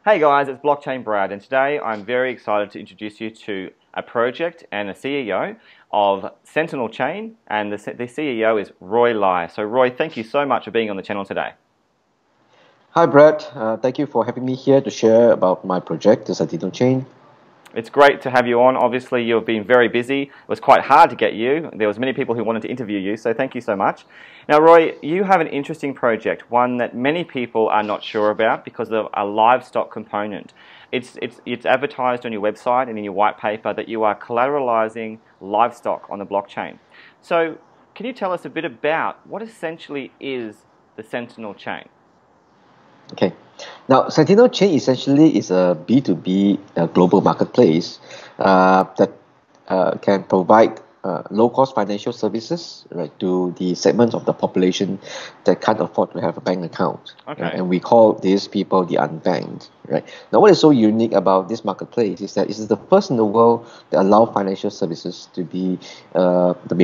Hey guys, it's BlockchainBrad, and today I'm very excited to introduce you to a project and a CEO of Sentinel Chain, and the CEO is Roy Lai. So Roy, thank you so much for being on the channel today. Hi Brad, thank you for having me here to share about my project, the Sentinel Chain. It's great to have you on. Obviously, you've been very busy. It was quite hard to get you. There was many people who wanted to interview you, so thank you so much. Now, Roy, you have an interesting project, one that many people are not sure about because of a livestock component. It's advertised on your website and in your white paper that you are collateralizing livestock on the blockchain. So, can you tell us a bit about what essentially is the Sentinel chain? Okay, now Sentinel Chain essentially is a B2B global marketplace that can provide low-cost financial services, right, to the segments of the population that can't afford to have a bank account. Okay. Right? And we call these people the unbanked. Right? Now, what is so unique about this marketplace is that it is the first in the world that allow financial services to be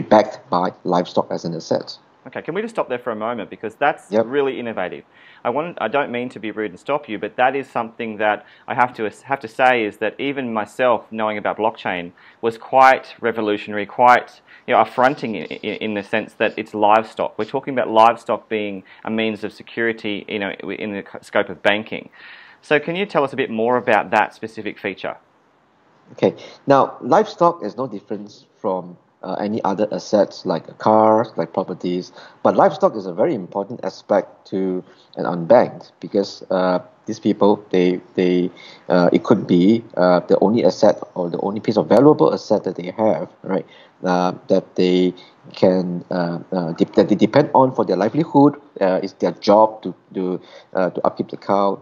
backed by livestock as an asset. Okay, can we just stop there for a moment, because that's Yep. really innovative. I don't mean to be rude and stop you, but that is something that I have to say is that even myself knowing about blockchain was quite revolutionary, quite affronting in the sense that it's livestock. We're talking about livestock being a means of security, in the scope of banking. So can you tell us a bit more about that specific feature? Okay, now livestock is no different from any other assets like cars, like properties, but livestock is a very important aspect to an unbanked because these people, it could be the only asset or the only piece of valuable asset that they have, right? That they can that they depend on for their livelihood. It's their job to upkeep the cow.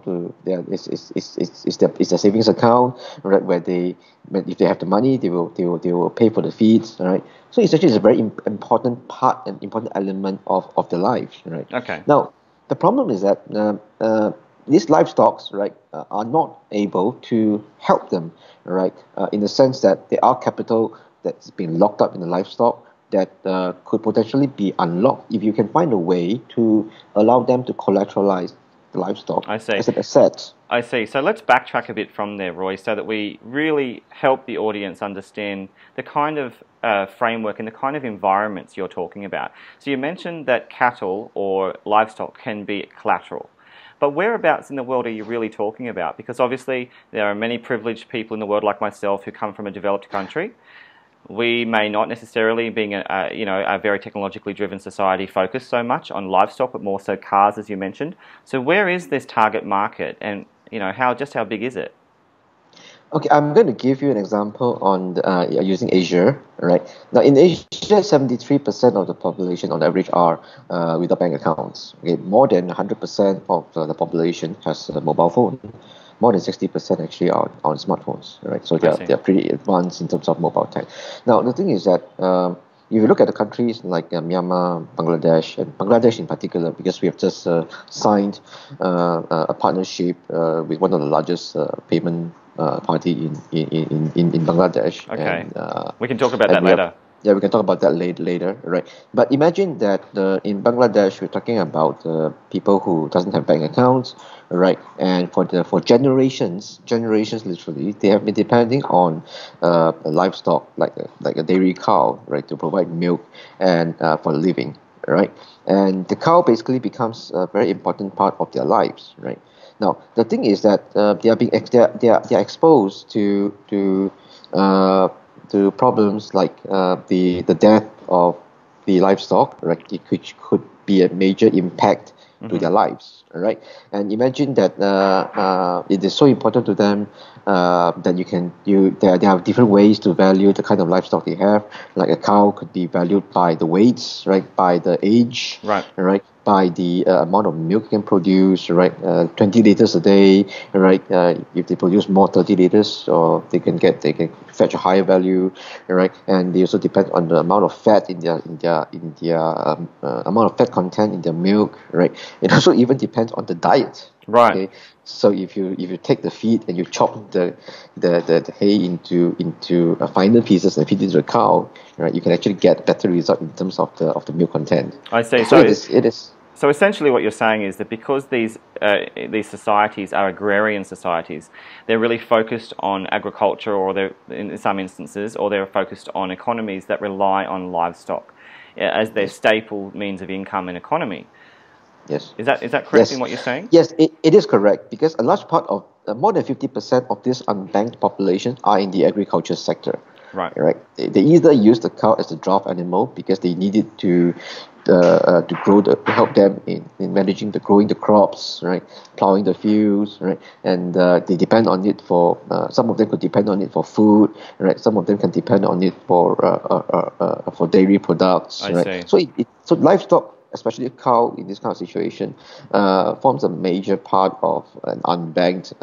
It's their savings account, right? Where if they have the money, they will pay for the feeds, right? So essentially, it's a very important part and important element of their life, right? Okay. Now, the problem is that these livestock, right, are not able to help them, right? In the sense that there are capital that's been locked up in the livestock that could potentially be unlocked if you can find a way to allow them to collateralize the livestock as an asset. I see. So let's backtrack a bit from there, Roy, so that we really help the audience understand the kind of framework and the kind of environments you're talking about. So you mentioned that cattle or livestock can be collateral. But whereabouts in the world are you really talking about? Because obviously there are many privileged people in the world like myself who come from a developed country. We may not necessarily, being a very technologically driven society, focus so much on livestock, but more so cars, as you mentioned. So where is this target market, and how big is it? Okay, I'm going to give you an example on using Asia, right? Now, in Asia, 73% of the population on average are without bank accounts. Okay, more than 100% of the population has a mobile phone. More than 60% actually are on smartphones, right? So they're pretty advanced in terms of mobile tech. Now, the thing is that if you look at the countries like Myanmar, Bangladesh in particular, because we have just signed a partnership with one of the largest payment party in Bangladesh. Okay, And, we can talk about that later. Yeah, we can talk about that later, right? But imagine that in Bangladesh, we're talking about people who doesn't have bank accounts, right? And for generations literally, they have been depending on livestock like a dairy cow, right, to provide milk and for a living, right? And the cow basically becomes a very important part of their lives, right? Now, the thing is that they are exposed to problems like the death of the livestock, right? Which could be a major impact to their lives, right? And imagine that it is so important to them that there are different ways to value the kind of livestock they have. Like a cow could be valued by the weights, right? By the age, right? By the amount of milk it can produce, right? 20 liters a day, right? If they produce more, 30 liters, or they can fetch a higher value, right? And they also depend on the amount of fat in their amount of fat content in their milk, right? It also even depends on the diet. Right. Okay. So if you take the feed and you chop the hay into finer pieces and feed it to the cow, right, you can actually get better result in terms of the milk content. I see. So it is. So essentially what you're saying is that because these societies are agrarian societies, they're really focused on agriculture, or they're, in some instances, or they're focused on economies that rely on livestock as their staple means of income and economy. Yes. Is that correct in what you're saying? Yes, it is correct, because a large part of, more than 50% of this unbanked population are in the agriculture sector. Right. Right. They either use the cow as a draft animal because they need it to grow, to help them in managing growing the crops, right, plowing the fields, right, and they depend on it for, some of them could depend on it for food, right, some of them can depend on it for dairy products, right. I see. So livestock, especially a cow in this kind of situation, forms a major part of an unbanked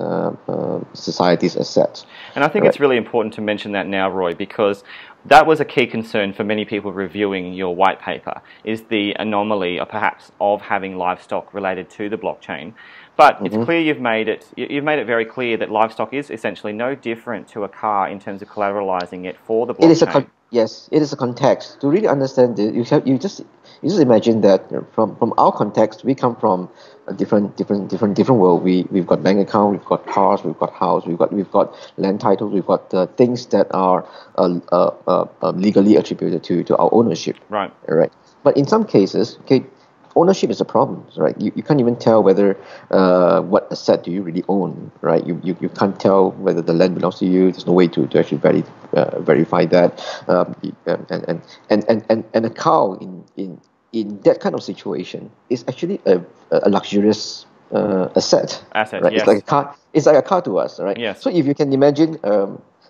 society's assets. And I think it's really important to mention that now, Roy, because that was a key concern for many people reviewing your white paper, is the anomaly, or perhaps, of having livestock related to the blockchain. But it's clear you've made it very clear that livestock is essentially no different to a car in terms of collateralizing it for the blockchain. Yes, it is a context. To really understand it, you just imagine that from our context, we come from a different world. We've got bank account, we've got cars, we've got house, we've got land titles, we've got things that are legally attributed to our ownership. Right. Right. But in some cases, okay, ownership is a problem, right? You can't even tell whether what asset do you really own, right? You can't tell whether the land belongs to you. There's no way to actually verify that. And a cow in that kind of situation is actually a luxurious asset. Right? Yes. It's like a car to us, right? Yes. So if you can imagine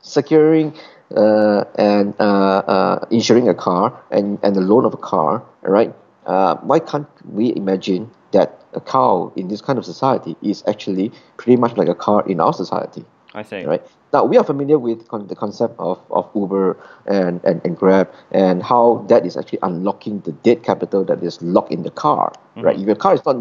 securing and insuring a car and the loan of a car, right? Why can't we imagine that a cow in this kind of society is actually pretty much like a car in our society? I see. Right. Now, we are familiar with the concept of Uber and Grab, and how that is actually unlocking the dead capital that is locked in the car. Right. If your car is not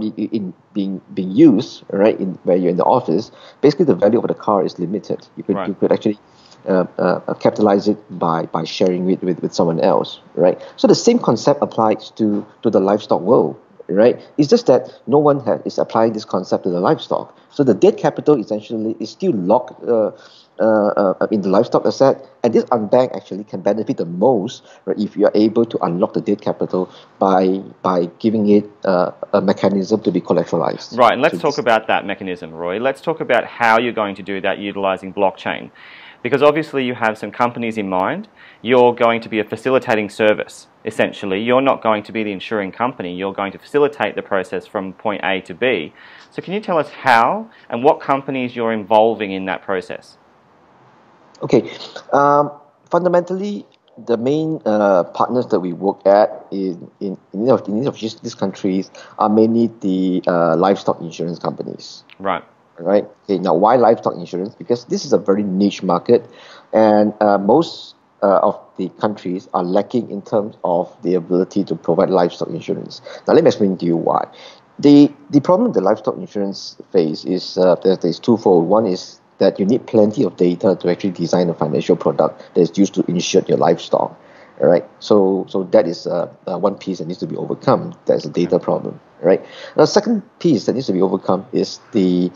being used, right, where you're in the office, basically the value of the car is limited. You could actually capitalize it by sharing it with someone else, right? So the same concept applies to the livestock world, right? It's just that no one is applying this concept to the livestock. So the dead capital essentially is still locked in the livestock asset, and this unbank actually can benefit the most, right, if you are able to unlock the dead capital by giving it a mechanism to be collateralized. Right, and let's talk about that mechanism, Roy. Let's talk about how you're going to do that utilizing blockchain. Because obviously you have some companies in mind. You're going to be a facilitating service, essentially. You're not going to be the insuring company. You're going to facilitate the process from point A to B. So can you tell us how and what companies you're involving in that process? Okay. Fundamentally, the main partners that we work at in each of these countries are mainly the livestock insurance companies. Right. Right. Okay. Now, why livestock insurance? Because this is a very niche market, and most of the countries are lacking in terms of the ability to provide livestock insurance. Now, let me explain to you why. The problem the livestock insurance face is there's twofold. One is that you need plenty of data to actually design a financial product that is used to insure your livestock. All right. So that is one piece that needs to be overcome. That's a data problem. Right. Now, the second piece that needs to be overcome is the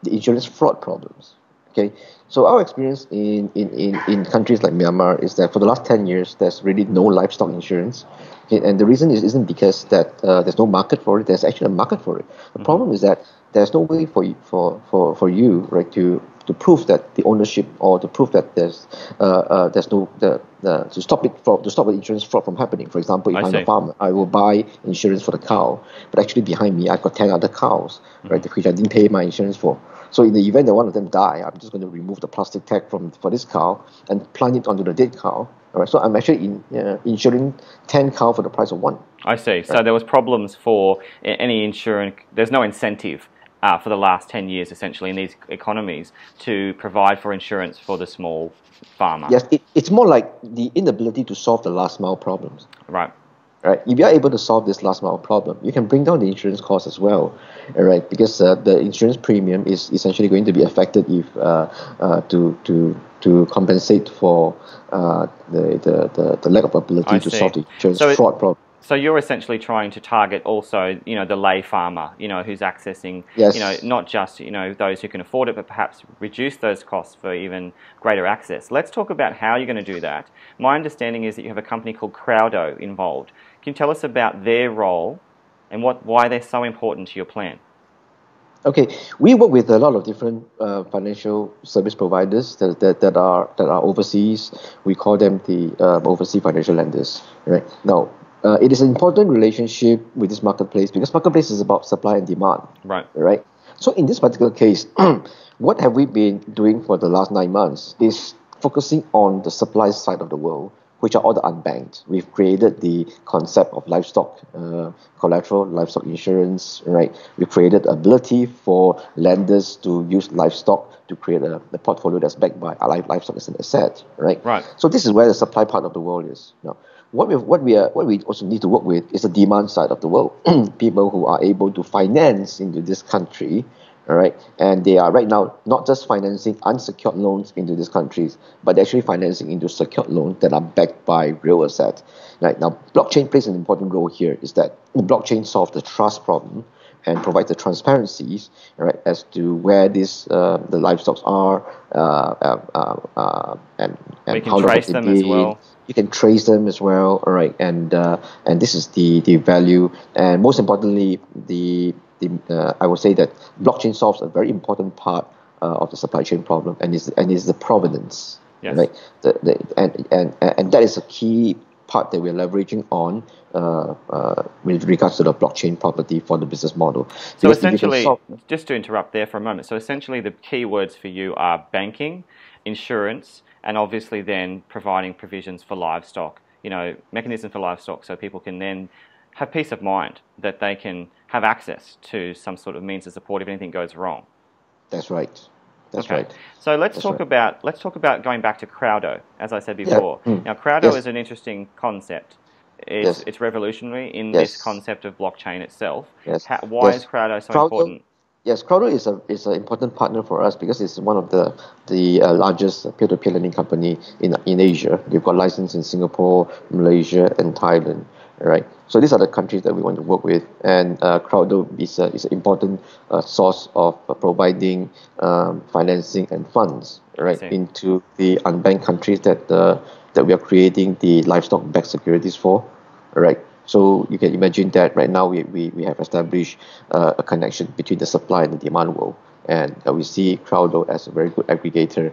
insurance fraud problems. Okay, so our experience in countries like Myanmar is that for the last 10 years, there's really no livestock insurance. Okay, and the reason isn't because that there's no market for it. There's actually a market for it. The problem is that there's no way for you, right, to prove that the ownership, or to prove that there's no to stop the insurance fraud from happening. For example, if I'm a farmer, I will buy insurance for the cow, but actually behind me I've got 10 other cows, right, which I didn't pay my insurance for. So in the event that one of them die, I'm just going to remove the plastic tag for this cow and plant it onto the dead cow. All right, so I'm actually insuring 10 cows for the price of one. I see. So there was problems for any insurance. There's no incentive for the last 10 years, essentially, in these economies to provide for insurance for the small farmer. Yes, it's more like the inability to solve the last mile problems. Right. Right. If you are able to solve this last mile problem, you can bring down the insurance cost as well, right? Because the insurance premium is essentially going to be affected if to compensate for the lack of ability to solve the insurance fraud problem. So you're essentially trying to target also, the lay farmer, who's accessing, Yes. not just, those who can afford it, but perhaps reduce those costs for even greater access. Let's talk about how you're going to do that. My understanding is that you have a company called Crowdo involved. Can you tell us about their role and why they're so important to your plan? Okay, we work with a lot of different financial service providers that are overseas. We call them the overseas financial lenders. Right now, it is an important relationship with this marketplace because marketplace is about supply and demand. Right. Right. So in this particular case, what have we been doing for the last 9 months is focusing on the supply side of the world, which are all the unbanked. We've created the concept of livestock collateral, livestock insurance, right? We created ability for lenders to use livestock to create a portfolio that's backed by livestock as an asset, right? Right. So this is where the supply part of the world is. Now, what we also need to work with is the demand side of the world. People who are able to finance into this country, all right, and they are right now not just financing unsecured loans into these countries, but they're actually financing into secured loans that are backed by real assets. Right now, blockchain plays an important role here. Is that the blockchain solves the trust problem and provides the transparencies, right, as to where these the livestock are and We can how long trace have they them as been. well. You can trace them as well, all right, and this is the value, and most importantly, I would say that blockchain solves a very important part of the supply chain problem, and is the provenance, Yes. right? And that is a key part that we're leveraging on with regards to the blockchain property for the business model. So Because if you can essentially, solve, just to interrupt there for a moment, so essentially the key words for you are banking, insurance, and obviously then providing provisions for livestock, mechanism for livestock so people can then have peace of mind that they can have access to some sort of means of support if anything goes wrong. that's right. That's Okay. right. So let's That's talk right. about going back to Crowdo, as I said Yeah. before. Now, Crowdo Yes. is an interesting concept. Yes. It's revolutionary in this Yes. concept of blockchain itself. Yes. Why is Yes. Crowdo so Crowdo. important? Yes, Crowdo is an important partner for us because it's one of the largest peer-to-peer lending company in Asia. They've got license in Singapore, Malaysia, and Thailand. Right. So these are the countries that we want to work with, and Crowdo is an important source of providing financing and funds, I right, see. into the unbanked countries that we are creating the livestock-backed securities for. Right. So you can imagine that right now we have established a connection between the supply and the demand world, and we see Crowdo as a very good aggregator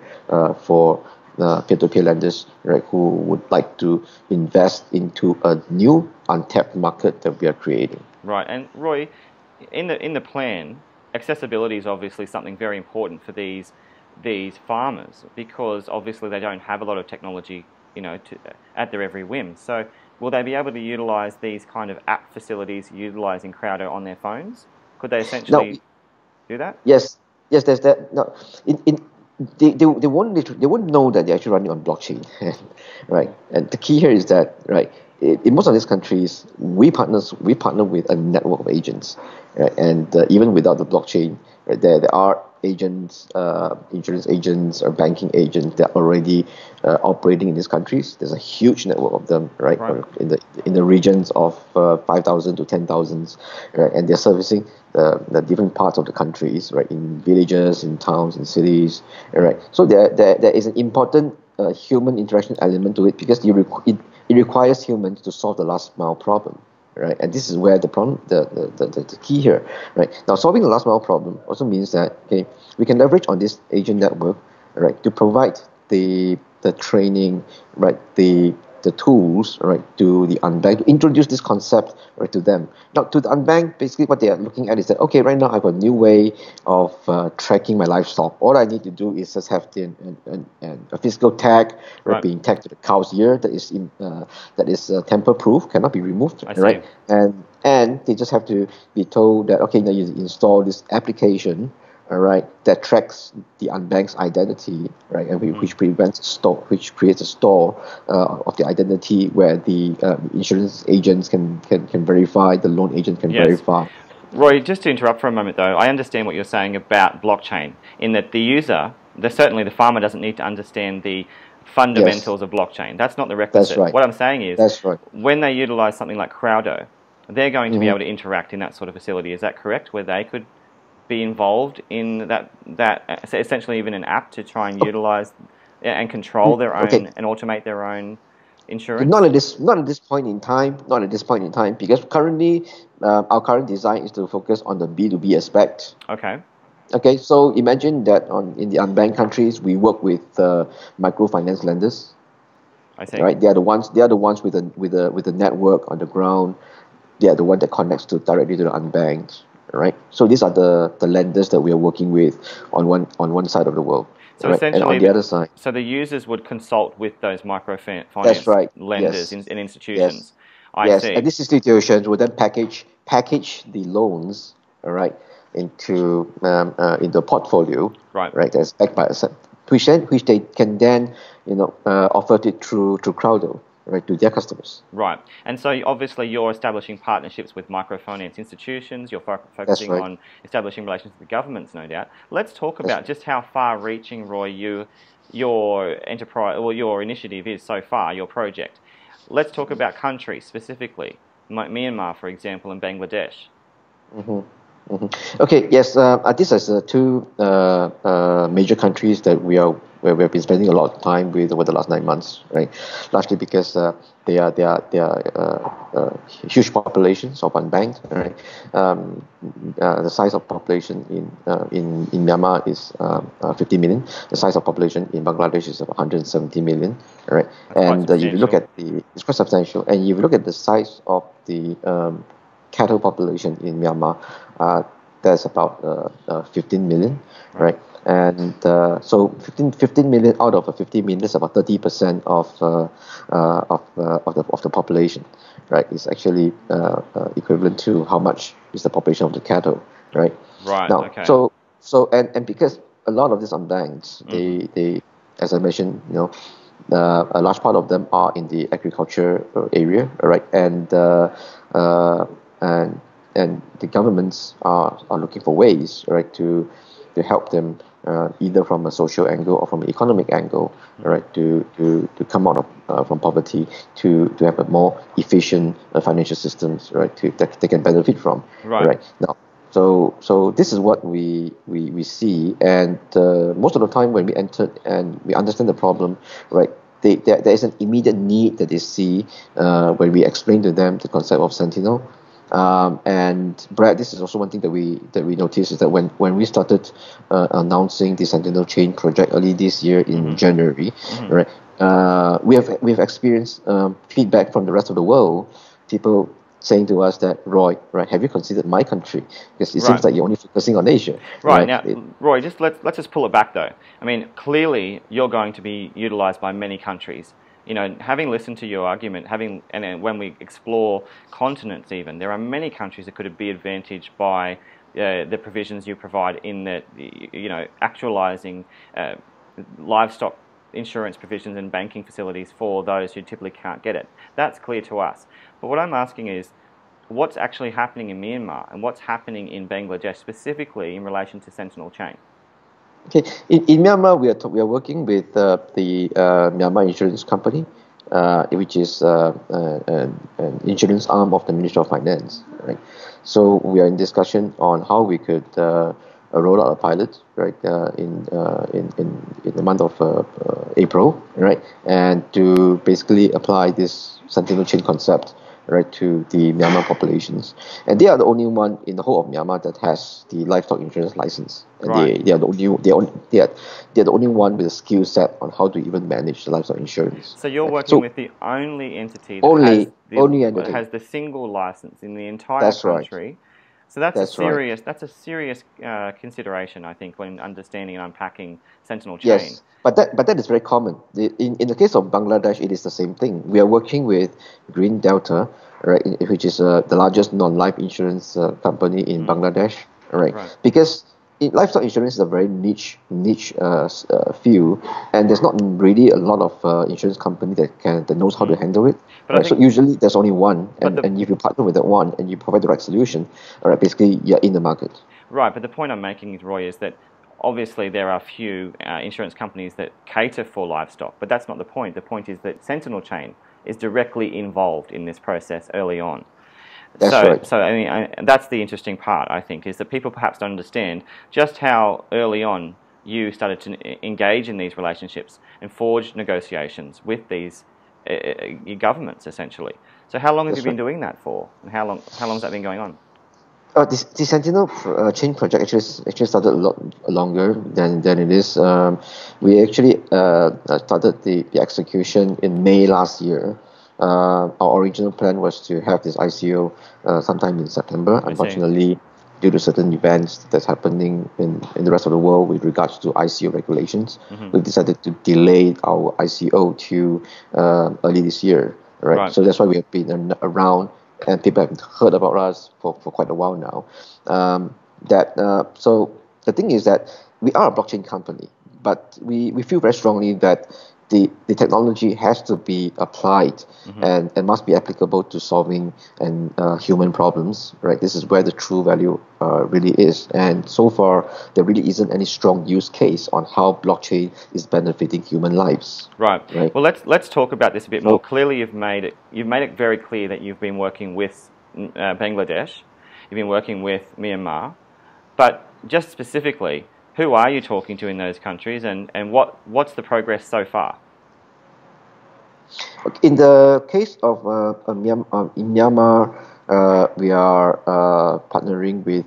for peer-to-peer lenders, right, who would like to invest into a new untapped market that we are creating. Right. And Roy, in the plan, accessibility is obviously something very important for these farmers because obviously they don't have a lot of technology, at their every whim. So will they be able to utilize these kind of app facilities utilizing Crowdo on their phones? Could they Now, essentially do that? yes, yes, there's that. No, they won't know that they're actually running on blockchain, right? And the key here is that, right, in most of these countries, we partner with a network of agents, right? And even without the blockchain, right, there are agents, insurance agents or banking agents that are already operating in these countries. There's a huge network of them, right? Right. In the regions of 5,000 to 10,000, right? And they're servicing the different parts of the countries, right? In villages, in towns, in cities, right? So there is an important human interaction element to it because it requires humans to solve the last mile problem. Right, and this is where the problem, the key here, right? Now, solving the last mile problem also means that, okay, we can leverage on this agent network, right, to provide the training, right, the tools, right, to the unbanked, to introduce this concept, right, to them. Now, to the unbanked, basically what they are looking at is that, okay, right now I've got a new way of tracking my livestock. All I need to do is just have a physical tag, Right. being tagged to the cow's ear that is tamper-proof, cannot be removed, I see. right? And they just have to be told that, okay, now you install this application, all right, that tracks the unbanked's identity, right, and which creates a store of the identity where the insurance agents can verify, the loan agent can Yes. verify. Roy, just to interrupt for a moment though, I understand what you're saying about blockchain in that certainly the farmer doesn't need to understand the fundamentals of blockchain. That's not the That's requisite. right. What I'm saying is, That's right. when they utilize something like Crowdo, they're going to be Mm-hmm. able to interact in that sort of facility. Is that correct? Where they could be involved in that essentially even an app to try and utilize and control their Okay. own and automate their own insurance? Not at this point in time. Not at this point in time, because currently, our current design is to focus on the B2B aspect. Okay. Okay, so imagine that in the unbanked countries, we work with microfinance lenders. I see. Right, they are the ones. They are the ones with a network on the ground. They are the one that connects directly to the unbanked. Right, so these are the lenders that we are working with on one side of the world. So Right, and on essentially, the other side, so the users would consult with those that's microfinance right. lenders Yes, and yes, institutions. I yes. And see. these institutions will then package the loans. All right, into a portfolio. Right. Right, that's backed by a set, which they can then offer it through Crowdo, right, to their customers. Right. And so obviously you're establishing partnerships with microfinance institutions, you're That's focusing right. on establishing relations with the governments, no doubt. Let's talk That's about just how far-reaching, Roy, your enterprise or your initiative is so far, your project. Let's talk about countries specifically, Myanmar, for example, and Bangladesh. Mm-hmm. Mm-hmm. Okay. Yes. These are two major countries that where we have been spending a lot of time with over the last 9 months, right? Largely because they are huge populations of unbanked, right? The size of population in Myanmar is 50 million. The size of population in Bangladesh is about 170 million, right? That's quite And if you look substantial. it's quite substantial. And if you look at the size of the cattle population in Myanmar, there's about 15 million, right? And so 15 million out of 50 million is about 30% of the population, right? It's actually equivalent to how much is the population of the cattle, right? Right, Now, okay. so because a lot of these unbanked, they as I mentioned, a large part of them are in the agriculture area, right? And the governments are looking for ways, right, to help them either from a social angle or from an economic angle, right, to come out of from poverty, to have a more efficient financial systems, right, that they can benefit from, Right. now. So this is what we see, and most of the time when we enter and we understand the problem, right, there is an immediate need that they see when we explain to them the concept of Sentinel. And Brad, this is also one thing that we noticed, is that when we started announcing the Sentinel Chain project early this year in January, right, we have experienced feedback from the rest of the world, people saying to us that, Roy, right, have you considered my country? Because it seems Right. like you're only focusing on Asia. Right. Now, Roy, let's just pull it back though. I mean, clearly you're going to be utilized by many countries. Having listened to your argument, and then when we explore continents even, there are many countries that could be advantaged by the provisions you provide in that, actualizing livestock insurance provisions and banking facilities for those who typically can't get it. That's clear to us. But what I'm asking is, what's actually happening in Myanmar and what's happening in Bangladesh specifically in relation to Sentinel Chain? Okay, in Myanmar, we are working with the Myanmar Insurance Company, which is an insurance arm of the Ministry of Finance, right? So we are in discussion on how we could roll out a pilot, right, in the month of April, right, and to basically apply this Sentinel Chain concept, right, to the Myanmar populations. And they are the only one in the whole of Myanmar that has the livestock insurance license. And Right. they are the only one with a skill set on how to even manage the livestock insurance. So you're working So with the only entity that only entity. has the single license in the entire That's right. country. So that's That's right. a serious consideration, I think, when understanding and unpacking Sentinel Chain. Yes, but that is very common. In the case of Bangladesh, it is the same thing. We are working with Green Delta, right, which is the largest non-life insurance company in Bangladesh, right? Right. Because livestock insurance is a very niche field, and there's not really a lot of insurance company that knows how to handle it. But I Right? So think- usually there's only one, But and if you partner with that one and you provide the right solution, all right, basically you're in the market. Right, but the point I'm making, Roy, is that obviously there are few insurance companies that cater for livestock, but that's not the point. The point is that Sentinel Chain is directly involved in this process early on. That's right. So I mean, that's the interesting part, I think, is that people perhaps don't understand just how early on you started to engage in these relationships and forge negotiations with these governments, essentially. So how long have you been doing that for, and how long has that been going on? The Sentinel chain project actually started a lot longer than it is. We actually started the execution in May last year. Our original plan was to have this ICO sometime in September. Unfortunately, due to certain events that's happening in the rest of the world with regards to ICO regulations, we've decided to delay our ICO to early this year. Right? So that's why we have been around, and people have heard about us for quite a while now. So the thing is that we are a blockchain company, but we feel very strongly that the technology has to be applied and must be applicable to solving human problems, right? This is where the true value really is. And so far, there really isn't any strong use case on how blockchain is benefiting human lives. Right. Well, let's talk about this a bit more. Clearly, you've made it very clear that you've been working with Bangladesh, you've been working with Myanmar, but just specifically, who are you talking to in those countries, and what's the progress so far? In the case of in Myanmar, we are partnering with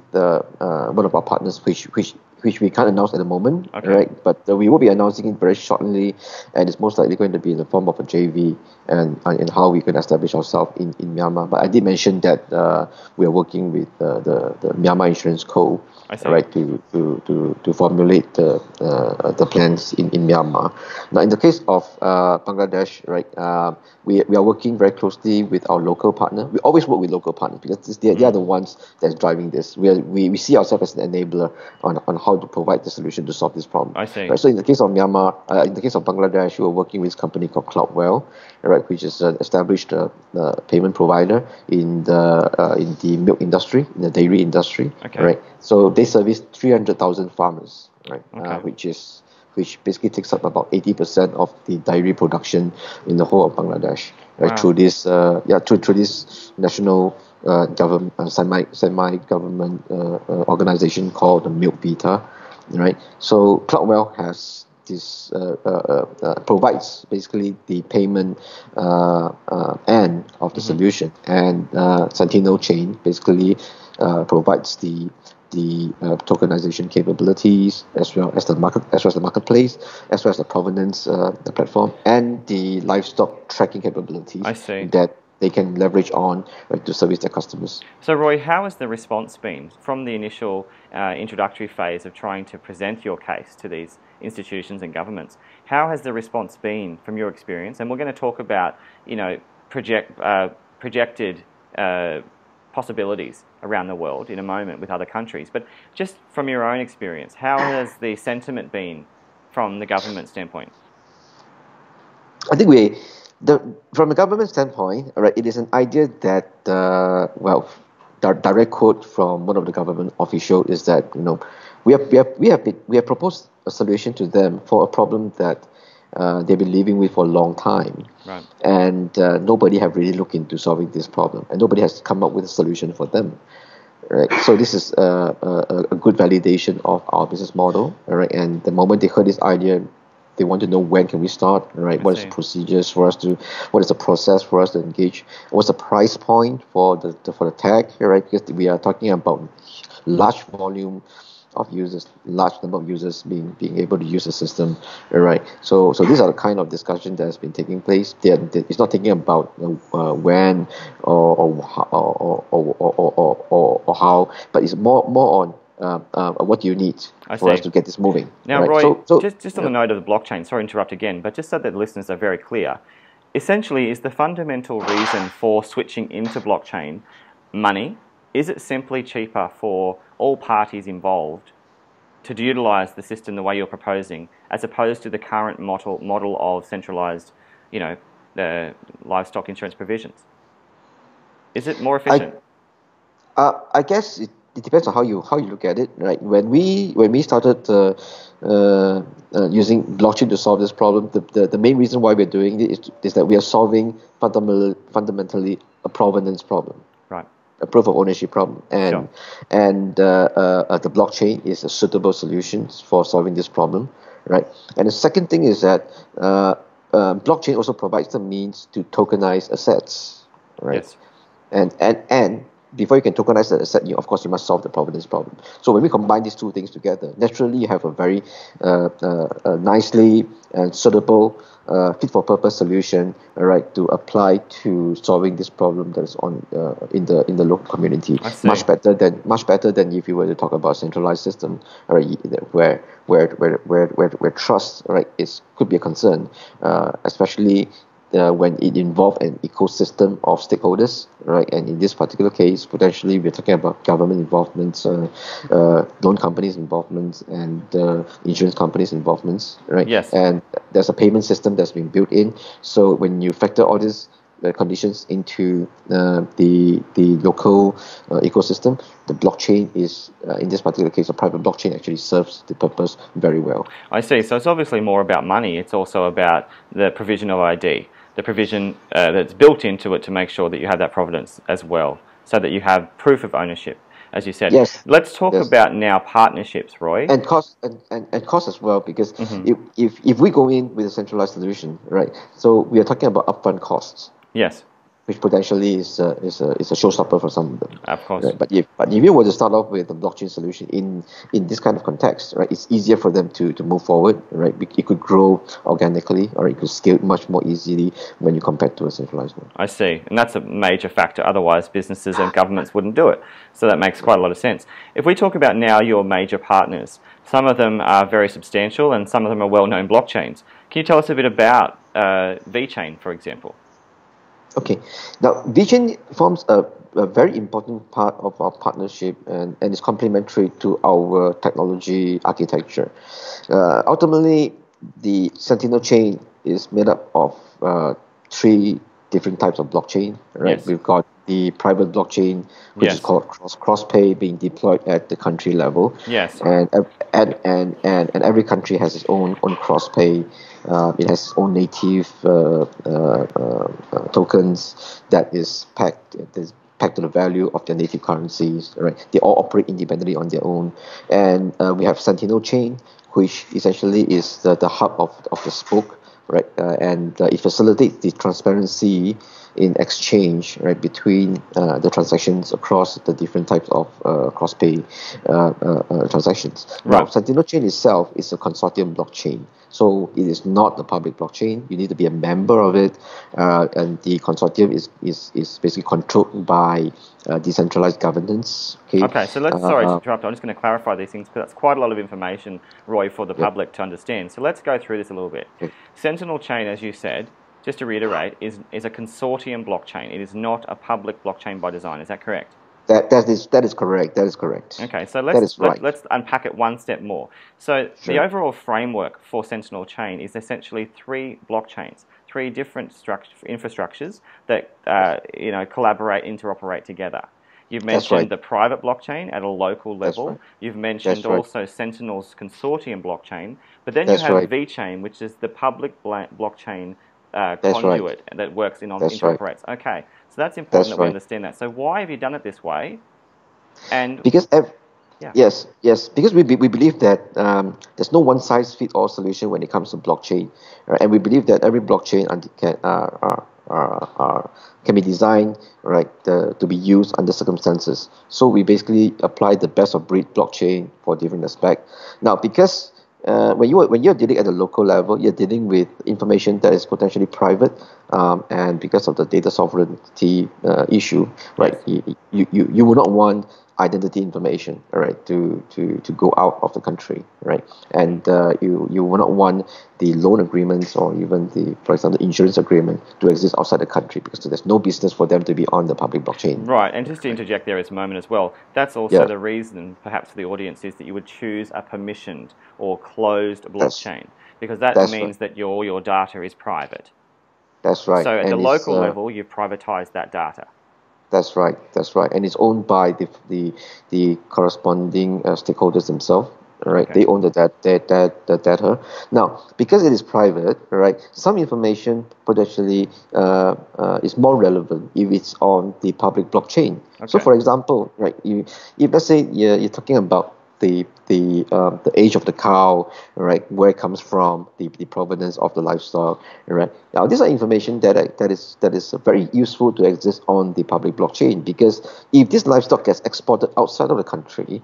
one of our partners, which we can't announce at the moment, right? But we will be announcing it very shortly, and it's most likely going to be in the form of a JV and how we can establish ourselves in Myanmar. But I did mention that we are working with the Myanmar Insurance Co. Right, to formulate the plans in Myanmar. Now, in the case of Bangladesh, right, we are working very closely with our local partner. We always work with local partners because they are the ones that's driving this. We see ourselves as an enabler on how to provide the solution to solve this problem. I see. Right, so in the case of Myanmar, in the case of Bangladesh, we are working with a company called Cloudwell, right, which is an established payment provider in the milk industry, in the dairy industry. Right. So they service 300,000 farmers, right? Which basically takes up about 80% of the dairy production in the whole of Bangladesh, right? Through this through this national government semi-government organization called the Milk Vita, right? So Cloudwell has this provides basically the payment end of the solution, and Sentinel Chain basically provides the tokenization capabilities, as well as the marketplace, as well as the provenance, the platform, and the livestock tracking capabilities that they can leverage on to service their customers. So, Roy, how has the response been from the initial introductory phase of trying to present your case to these institutions and governments? How has the response been from your experience? And we're going to talk about, projected possibilities around the world in a moment with other countries. But just from your own experience, how has the sentiment been from the government standpoint? I think from a government standpoint, right, it is an idea that, direct quote from one of the government officials is that, we have proposed a solution to them for a problem that they've been living with for a long time, right. And nobody have really looked into solving this problem, and nobody has come up with a solution for them. Right? So this is a good validation of our business model, right? And the moment they heard this idea, they want to know when can we start, right? What is the procedures for us to, what is the process for us to engage? What's the price point for the tag, right? Because we are talking about large volume of users, large number of users being able to use the system, right? So these are the kind of discussion that has been taking place. It's not thinking about when or how, but it's more on what do you need for us to get this moving. Now, right? Roy, so just on the note of the blockchain, sorry to interrupt again, but just so that the listeners are very clear, essentially, is the fundamental reason for switching into blockchain money? Is it simply cheaper for all parties involved to utilize the system the way you're proposing, as opposed to the current model of centralized, the livestock insurance provisions? Is it more efficient? I guess it depends on how you look at it, right? When we started using blockchain to solve this problem, the main reason why we're doing it is that we are solving fundamentally a provenance problem, Right. a proof of ownership problem, Sure. and the blockchain is a suitable solution for solving this problem, right? And the second thing is that blockchain also provides the means to tokenize assets, right? Yes. And before you can tokenize the asset, of course you must solve the provenance problem. So when we combine these two things together, naturally you have a very nicely and suitable fit for purpose solution, right, to apply to solving this problem that is on in the local community. I see. Much better than if you were to talk about centralized system, right, where trust, right, could be a concern, especially when it involves an ecosystem of stakeholders, right? And in this particular case, potentially we're talking about government involvements, loan companies' involvements, and insurance companies' involvements, right? Yes. And there's a payment system that's been built in. So when you factor all these conditions into the local ecosystem, the blockchain is, in this particular case, a private blockchain actually serves the purpose very well. I see. So it's obviously more about money. It's also about the provision of ID, the provision that's built into it to make sure that you have that provenance as well, so that you have proof of ownership, as you said. Yes. Let's talk Yes. about now partnerships, Roy. And cost and cost as well, because Mm-hmm. if we go in with a centralized solution, right? So we are talking about upfront costs, Yes, which potentially is a showstopper for some of them. of course. Right? But if you were to start off with a blockchain solution in this kind of context, right, it's easier for them to move forward, right? It could grow organically, or it could scale much more easily when you compare to a centralized one. I see. And that's a major factor. Otherwise, businesses and governments wouldn't do it. So that makes quite a lot of sense. If we talk about now your major partners, some of them are very substantial and some of them are well-known blockchains. Can you tell us a bit about VeChain, for example? Okay, now VeChain forms a very important part of our partnership, and is complementary to our technology architecture. Ultimately, the Sentinel chain is made up of three different types of blockchain. Right, Yes. we've got the private blockchain, which is Yes. called cross-pay, being deployed at the country level, Yes. and every country has its own cross-pay. It has its own native tokens that is pegged to the value of their native currencies. Right, they all operate independently on their own, and we have Sentinel Chain, which essentially is the hub of the spoke. Right, and it facilitates the transparency in exchange, right, between the transactions across the different types of cross-pay transactions. Now, Right. Sentinel Chain itself is a consortium blockchain, so it is not a public blockchain. You need to be a member of it, and the consortium is basically controlled by decentralized governance. Okay, so sorry to interrupt. I'm just going to clarify these things because that's quite a lot of information, Roy, for the Yeah. public to understand. So let's go through this a little bit. Okay. Sentinel Chain, as you said, just to reiterate, is a consortium blockchain. It is not a public blockchain by design. Is that correct? That is correct. That is correct. Okay, so That is right. let's unpack it one step more. So the Sure. overall framework for Sentinel Chain is essentially three blockchains, three different infrastructures that collaborate, interoperate together. You've That's mentioned right. the private blockchain at a local That's level. right. You've mentioned That's right. also Sentinel's consortium blockchain, but then That's you have right. VeChain, which is the public blockchain That's conduit right. that works That's right. interoperates. Okay, so that's important That's that we right. understand that. So why have you done it this way? And Because yeah. yes, because we believe that there's no one size fit all solution when it comes to blockchain, right? And we believe that every blockchain can be designed, right, to be used under circumstances. So we basically apply the best of breed blockchain for different aspects. Now, because when you're dealing at the local level, you're dealing with information that is potentially private, and because of the data sovereignty issue, right? Yes. You would not want identity information, right, to go out of the country, right? And you will not want the loan agreements or even for example, the insurance agreement to exist outside the country, because there's no business for them to be on the public blockchain. Right, and just to interject there as a moment as well, that's also Yeah. the reason, perhaps for the audience, is that you would choose a permissioned or closed That's blockchain, because that that's means right. that your data is private. That's right. So at the And it's local level, you've privatized that data. That's right. That's right. And it's owned by the corresponding stakeholders themselves. All right. Okay. They own the data. Now, because it is private, all right, some information potentially is more relevant if it's on the public blockchain. So, Okay. for example, right, if let's say you're talking about the age of the cow, right? Where it comes from, the provenance of the livestock, right? Now, these are information that is very useful to exist on the public blockchain, because if this livestock gets exported outside of the country,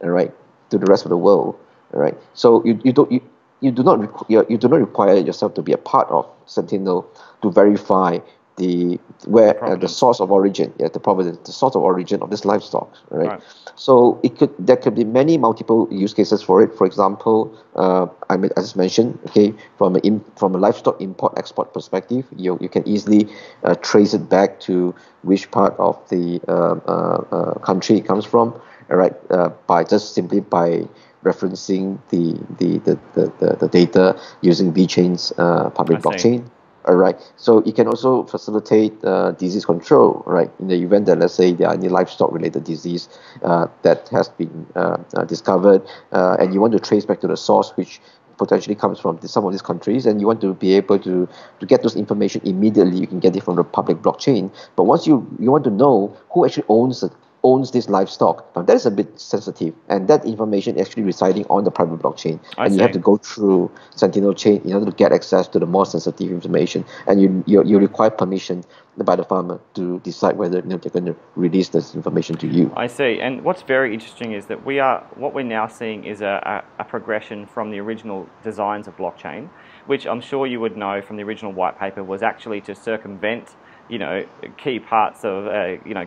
all right, to the rest of the world, all right. So you do not require yourself to be a part of Sentinel to verify the The where the provenance. source of origin, yeah, the provenance, the source of origin of this livestock, right? Right. So there could be many multiple use cases for it. For example, I just mentioned, okay, from a livestock import export perspective, you can easily trace it back to which part of the country it comes from, all right, by referencing the data using VChain's I public see. blockchain. All right. So it can also facilitate disease control, right? In the event that, let's say, there are any livestock-related disease that has been discovered, and you want to trace back to the source, which potentially comes from some of these countries, and you want to be able to get those information immediately. You can get it from the public blockchain. But once you want to know who actually owns this livestock. Now that is a bit sensitive, and that information is actually residing on the private blockchain, I and you have see. to go through Sentinel Chain in order to get access to the more sensitive information, and you require permission by the farmer to decide whether they're going to release this information to you. I see. And what's very interesting is that what we're now seeing is a progression from the original designs of blockchain, which I'm sure you would know from the original white paper was actually to circumvent, key parts of,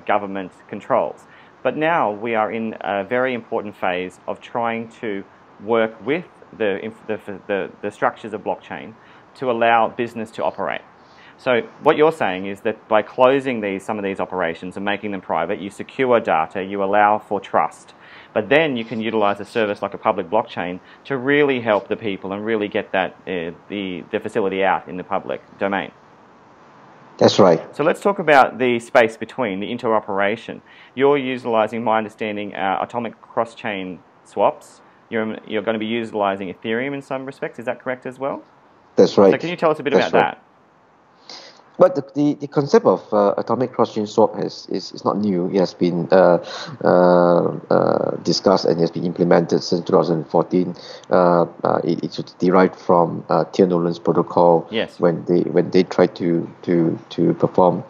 government controls. But now we are in a very important phase of trying to work with the structures of blockchain to allow business to operate. So what you're saying is that by closing some of these operations and making them private, you secure data, you allow for trust. But then you can utilize a service like a public blockchain to really help the people and really get the facility out in the public domain. That's right. So let's talk about the space between, the interoperation. You're utilizing, my understanding, atomic cross-chain swaps. You're going to be utilizing Ethereum in some respects. Is that correct as well? That's right. So can you tell us a bit That's about right. that? But the concept of atomic cross-chain swap is not new. It has been discussed and has been implemented since 2014. It's derived from Tia Nolan's protocol. Yes. When they tried to perform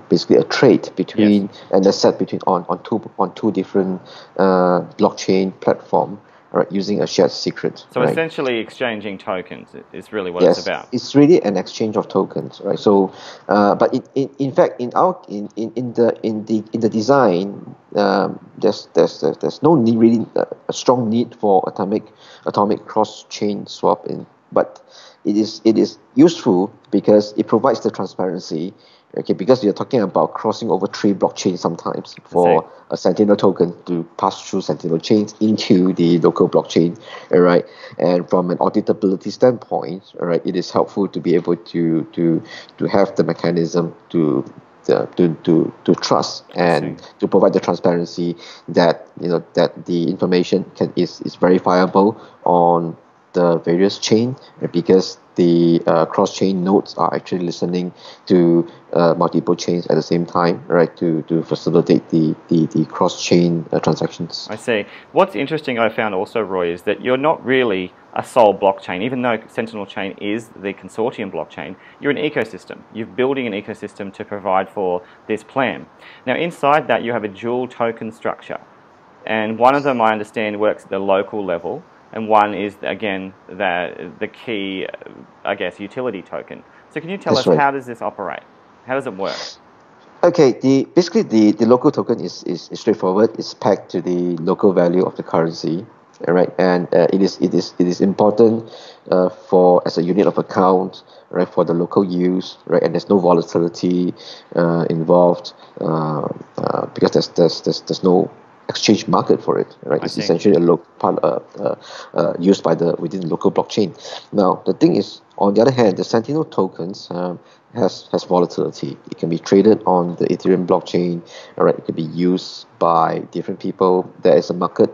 basically a trade between an asset between on two different blockchain platform. Right, using a shared secret. So right? essentially exchanging tokens is really what Yes, it's about. it's really an exchange of tokens, right? So, but in fact, in the design, there's no need, really a strong need for atomic cross chain swap but it is useful because it provides the transparency. Okay, because you're talking about crossing over 3 blockchains sometimes for a Sentinel token to pass through Sentinel chains into the local blockchain, all right? And from an auditability standpoint, all right, it is helpful to be able to have the mechanism to trust and to provide the transparency that that the information is verifiable on the various chain, because the cross-chain nodes are actually listening to multiple chains at the same time, right, to facilitate the cross-chain transactions. I see. What's interesting I found also, Roy, is that you're not really a sole blockchain. Even though Sentinel Chain is the consortium blockchain, you're an ecosystem. You're building an ecosystem to provide for this plan. Now, inside that, you have a dual token structure. And one of them, I understand, works at the local level, and one is, again, the key, I guess, utility token. So can you tell us, how does this operate? How does it work? Okay, basically the local token is straightforward. It's pegged to the local value of the currency, all right, and it is important for as a unit of account, right, for the local use, right, and there's no volatility involved because there's no exchange market for it, right? It's essentially a local part used by within the local blockchain. Now, the thing is, on the other hand, the Sentinel tokens has volatility. It can be traded on the Ethereum blockchain, all right? It can be used by different people. There is a market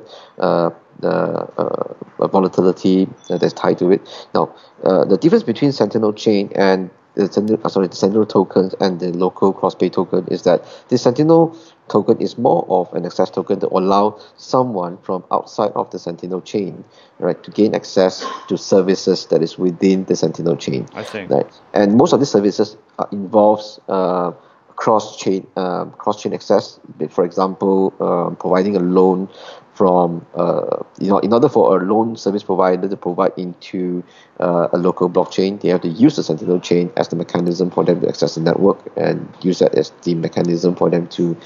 volatility that's tied to it. Now, the difference between Sentinel chain and the Sentinel tokens and the local cross-pay token is that the Sentinel token is more of an access token to allow someone from outside of the Sentinel chain, right, to gain access to services that is within the Sentinel chain. I see. Right, and most of these services involves cross-chain access. For example, providing a loan from in order for a loan service provider to provide into a local blockchain, they have to use the Sentinel chain as the mechanism for them to access the network and use that as the mechanism for them to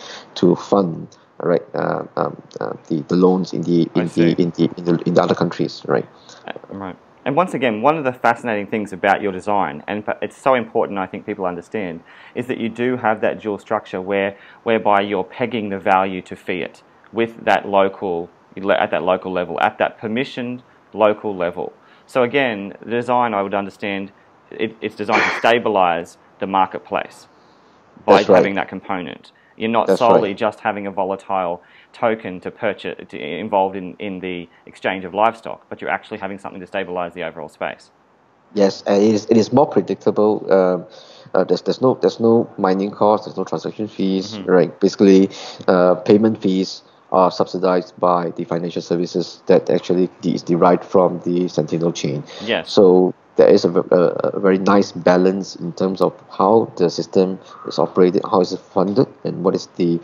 fund, right, the loans in the other countries, right. Right. And once again, one of the fascinating things about your design, and it's so important, I think people understand, is that you do have that dual structure whereby you're pegging the value to fiat with that local, at that local level, at that permissioned local level. So again, the design, I would understand, it's designed to stabilize the marketplace by having that component. You're not solely just having a volatile token to purchase, involved in the exchange of livestock, but you're actually having something to stabilize the overall space. Yes, and it is more predictable. There's no mining costs, there's no transaction fees, right? Basically, payment fees are subsidized by the financial services that actually is derived from the Sentinel chain. Yes. So there is a very nice balance in terms of how the system is operated, how is it funded, and what is the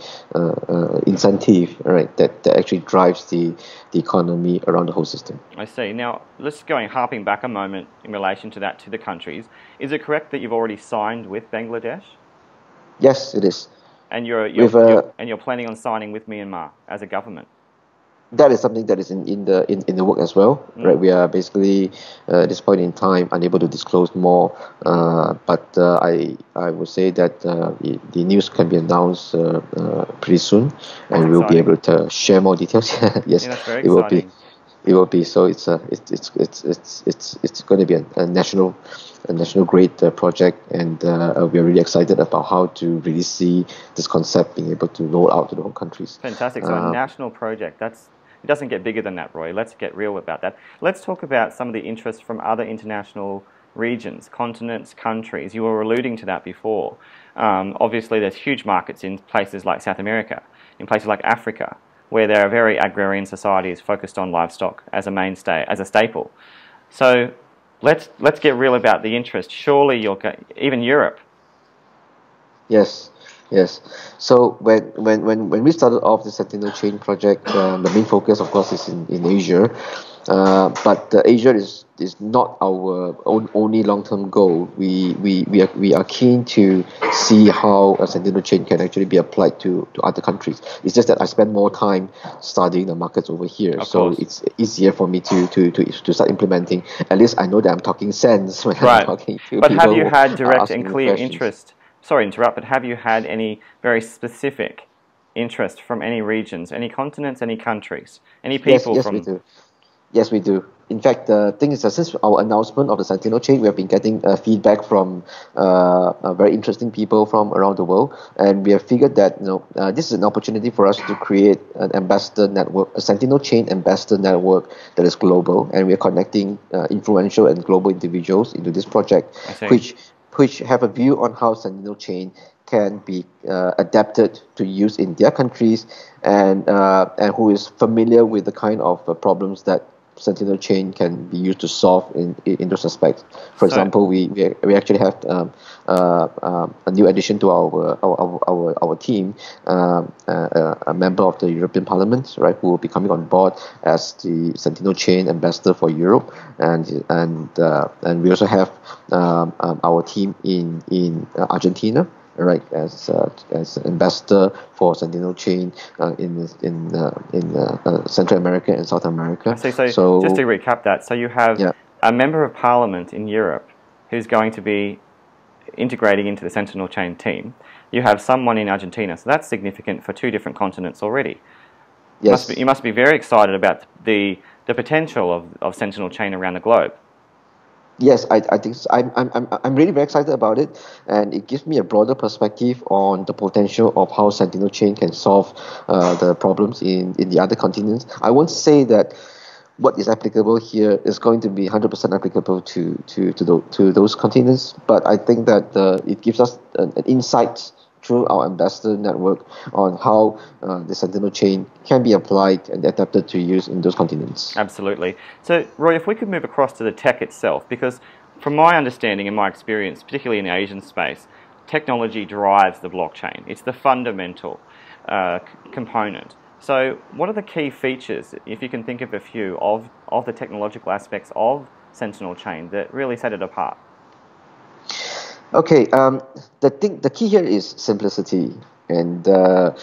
incentive, right, that actually drives the economy around the whole system. I see. Now, let's harping back a moment in relation to that, to the countries. Is it correct that you've already signed with Bangladesh? Yes, it is. And you're planning on signing with Myanmar as a government? That is something that is in the work as well, right? We are basically at this point in time unable to disclose more, but I would say that the news can be announced pretty soon, and we'll be able to share more details. Yes, that's very exciting. It will be. So it's going to be a national grade project, and we are really excited about how to really see this concept being able to roll out to the whole countries. Fantastic. So a national project. It doesn't get bigger than that, Roy. Let's get real about that. Let's talk about some of the interest from other international regions, continents, countries. You were alluding to that before. Obviously, there's huge markets in places like South America, in places like Africa, where there are very agrarian societies focused on livestock as a mainstay, as a staple. So let's get real about the interest. Surely even Europe. Yes. So when we started off the Sentinel Chain project, the main focus, of course, is in Asia. But Asia is not our only long-term goal. We are keen to see how a Sentinel chain can actually be applied to other countries. It's just that I spend more time studying the markets over here, so it's easier for me to start implementing. At least I know that I'm talking sense when I'm talking to people. But have you had direct and clear interest? Sorry to interrupt, but have you had any very specific interest from any regions, any continents, any countries, any people? Yes, we do. Yes, we do. In fact, the thing is that since our announcement of the Sentinel chain, we have been getting feedback from very interesting people from around the world, and we have figured that this is an opportunity for us to create an ambassador network, a Sentinel chain ambassador network that is global, and we are connecting influential and global individuals into this project, which have a view on how Sentinel chain can be adapted to use in their countries, and who is familiar with the kind of problems that Sentinel chain can be used to solve in those aspects. For example, we actually have a new addition to our team, a member of the European Parliament, right, who will be coming on board as the Sentinel chain ambassador for Europe, and we also have our team in Argentina, right, as ambassador for Sentinel chain in Central America and South America. I see. So just to recap that, so you have a member of Parliament in Europe who's going to be integrating into the Sentinel chain team. You have someone in Argentina, so that's significant for two different continents already. Yes. You must be very excited about the potential of Sentinel Chain around the globe. Yes, I think so. I'm really very excited about it, and it gives me a broader perspective on the potential of how Sentinel Chain can solve the problems in the other continents. I won't say that what is applicable here is going to be 100% applicable to those continents, but I think that it gives us an insight through our ambassador network on how the Sentinel chain can be applied and adapted to use in those continents. Absolutely. So, Roy, if we could move across to the tech itself, because from my understanding and my experience, particularly in the Asian space, technology drives the blockchain. It's the fundamental component. So, what are the key features, if you can think of a few, of the technological aspects of Sentinel Chain that really set it apart? Okay, the key here is simplicity, and the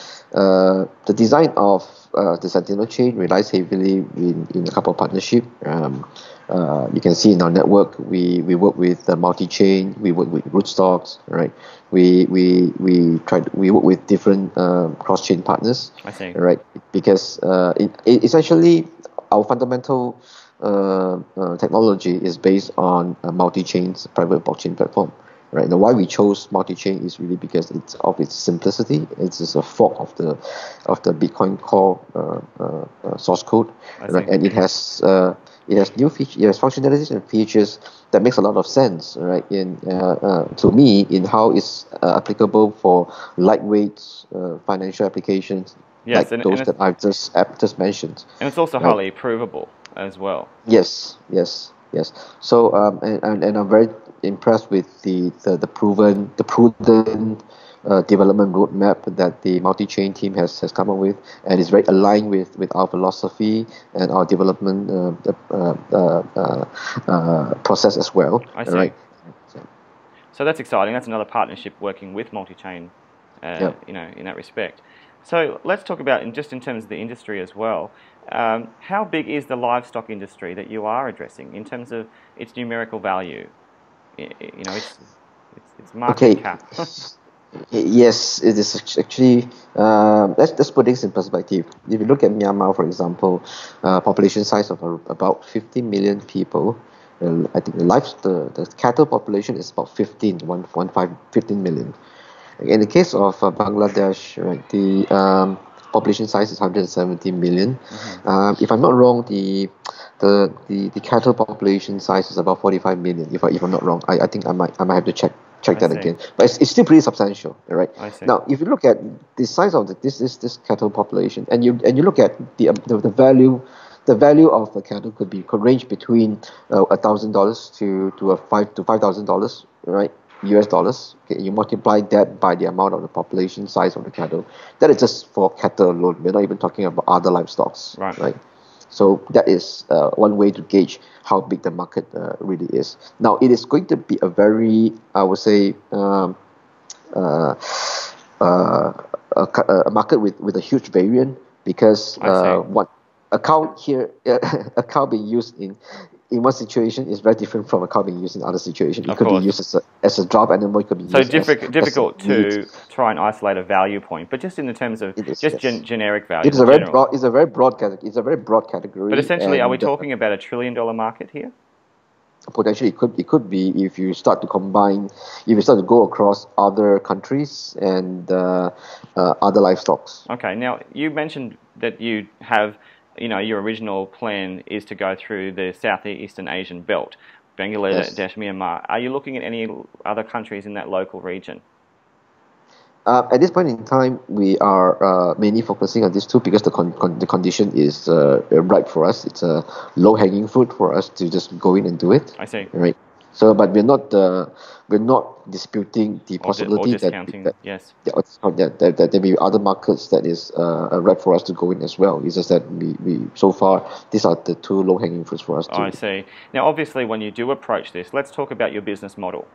design of the Sentinel chain relies heavily in a couple of partnership. You can see in our network, we work with multi-chain, we work with rootstocks, right? We work with different cross-chain partners. I see. Right? Because essentially our fundamental technology is based on a multi-chain's private blockchain platform. Right. Now, why we chose multi-chain is really because it's of its simplicity. It's just a fork of the Bitcoin core source code, right? And it has new features, it has functionalities and features that makes a lot of sense, right? In to me, in how it's applicable for lightweight financial applications, yes, like those that I've just mentioned. And it's also right? highly provable as well. Yes. So and I'm very impressed with the prudent development roadmap that the multi-chain team has come up with, and it's very aligned with our philosophy and our development process as well. I see. Right. So that's exciting. That's another partnership working with multi-chain, in that respect. So let's talk about, just in terms of the industry as well, how big is the livestock industry that you are addressing in terms of its numerical value? Its market cap. Yes, it is actually. Let's put this in perspective. If you look at Myanmar, for example, population size of about 15 million people. I think the cattle population is about 15 million. In the case of Bangladesh, right, the population size is 170 million. Mm-hmm. If I'm not wrong, the cattle population size is about 45 million. If I'm not wrong, I think I might have to check that again. But it's still pretty substantial, right? I see. Now, if you look at the size of this cattle population, and you look at the value. The value of the cattle could range between $1,000 to $5,000, right? US dollars. Okay, you multiply that by the amount of the population size of the cattle. That is just for cattle alone. We're not even talking about other livestock, right? So that is one way to gauge how big the market really is. Now, it is going to be a very, I would say, a market with a huge variant, because what account being used in one situation is very different from account being used in other situation. It could be used as a drop animal. It could be used difficult to try and isolate a value point, but just in the terms of generic value. It's a very broad category. It's a very broad category. But essentially, are we talking about $1 trillion market here? Potentially, it could be if you start to combine, if you start to go across other countries and other livestock. Okay. Now, you mentioned that you have, your original plan is to go through the Southeastern Asian belt, Bangladesh, Myanmar. Are you looking at any other countries in that local region? At this point in time, we are mainly focusing on these two because the condition is right for us. It's a low-hanging fruit for us to just go in and do it. I see. Right. So, but we're not disputing the possibility that there may be other markets that is right for us to go in as well. It's just that we so far these are the two low-hanging fruits for us. I see. Now, obviously, when you do approach this, let's talk about your business model.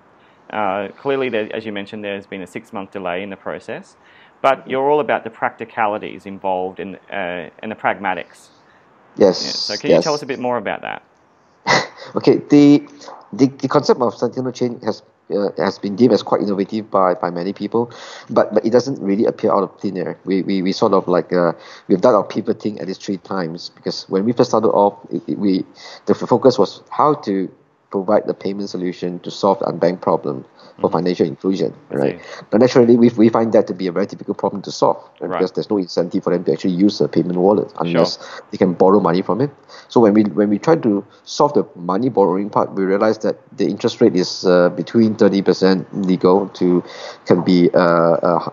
Clearly, as you mentioned, there's been a 6-month delay in the process, but you're all about the practicalities involved and the pragmatics. Yes. Yeah. So can you tell us a bit more about that? Okay. The concept of Sentinel Chain has been deemed as quite innovative by many people, but it doesn't really appear out of thin air. We sort of like we've done our pivoting at least 3 times, because when we first started off, the focus was how to provide the payment solution to solve the unbanked problem for financial inclusion, right? But naturally, we find that to be a very difficult problem to solve, right? Because there's no incentive for them to actually use a payment wallet unless they can borrow money from it. So when we try to solve the money borrowing part, we realize that the interest rate is between 30% legal to can be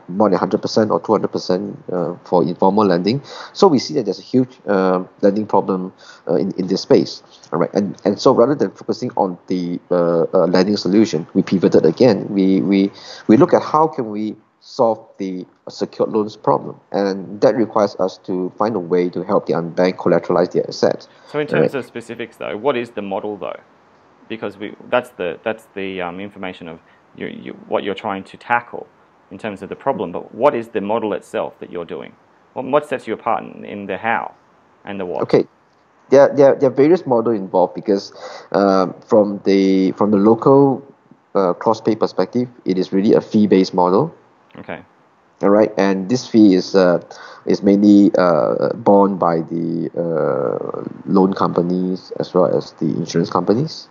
more than 100% or 200% for informal lending. So we see that there's a huge lending problem in this space. All right, and so rather than focusing on the lending solution, we pivoted again. We look at how can we solve the secured loans problem, and that requires us to find a way to help the unbanked collateralize their assets. So in terms of specifics, though, what is the model, though? Because that's the information of what you're trying to tackle in terms of the problem. But what is the model itself that you're doing? What sets you apart in the how and the what? Okay. There are various models involved, because from the local cross-pay perspective, it is really a fee-based model. Okay. All right, and this fee is mainly borne by the loan companies as well as the insurance companies.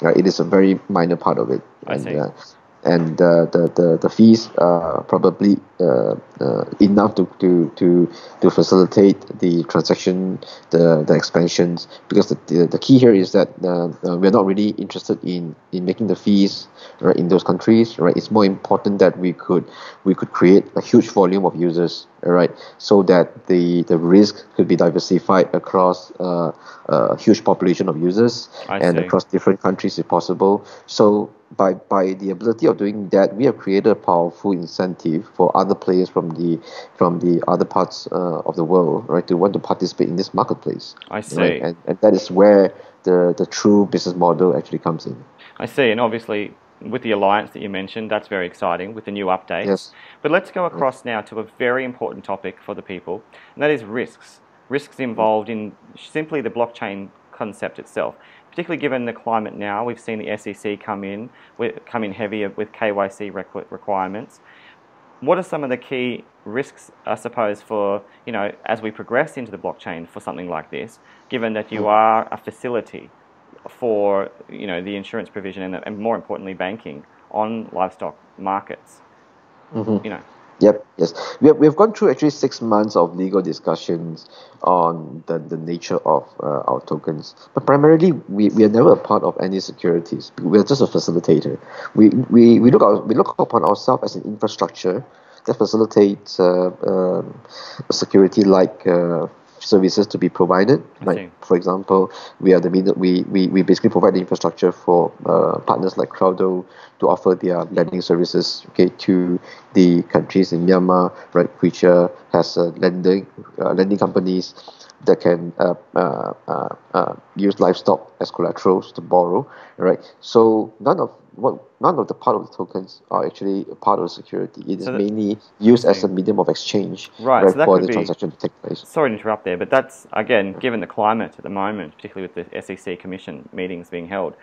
It is a very minor part of it. I see. And the fees are probably enough to facilitate the transaction, the expansions, because the key here is that we're not really interested in making the fees right in those countries, right? It's more important that we could create a huge volume of users, right, so that the risk could be diversified across a huge population of users and across different countries if possible. So by the ability of doing that, we have created a powerful incentive for other players from the other parts of the world, right, to want to participate in this marketplace. I see. Right? And that is where the true business model actually comes in. I see. And obviously, with the alliance that you mentioned, that's very exciting with the new updates. Yes. But let's go across now to a very important topic for the people, and that is risks. Risks involved in simply the blockchain concept itself. Particularly given the climate now, we've seen the SEC come in heavier with KYC requirements. What are some of the key risks, I suppose, for, as we progress into the blockchain for something like this, given that you are a facility for, the insurance provision and more importantly, banking on livestock markets? Yep. Yes. We've gone through actually 6 months of legal discussions on the nature of our tokens, but primarily we are never a part of any securities. We're just a facilitator. We look upon ourselves as an infrastructure that facilitates security-like services to be provided. Like, for example, we basically provide the infrastructure for partners like Crowdo to offer their lending services, to the countries in Myanmar, right, which has lending companies that can use livestock as collaterals to borrow, right? So none of the part of the tokens are actually a part of security. It is mainly used as a medium of exchange, right, so for the transaction to take place. Sorry to interrupt there, but that's, again, given the climate at the moment, particularly with the SEC Commission meetings being held,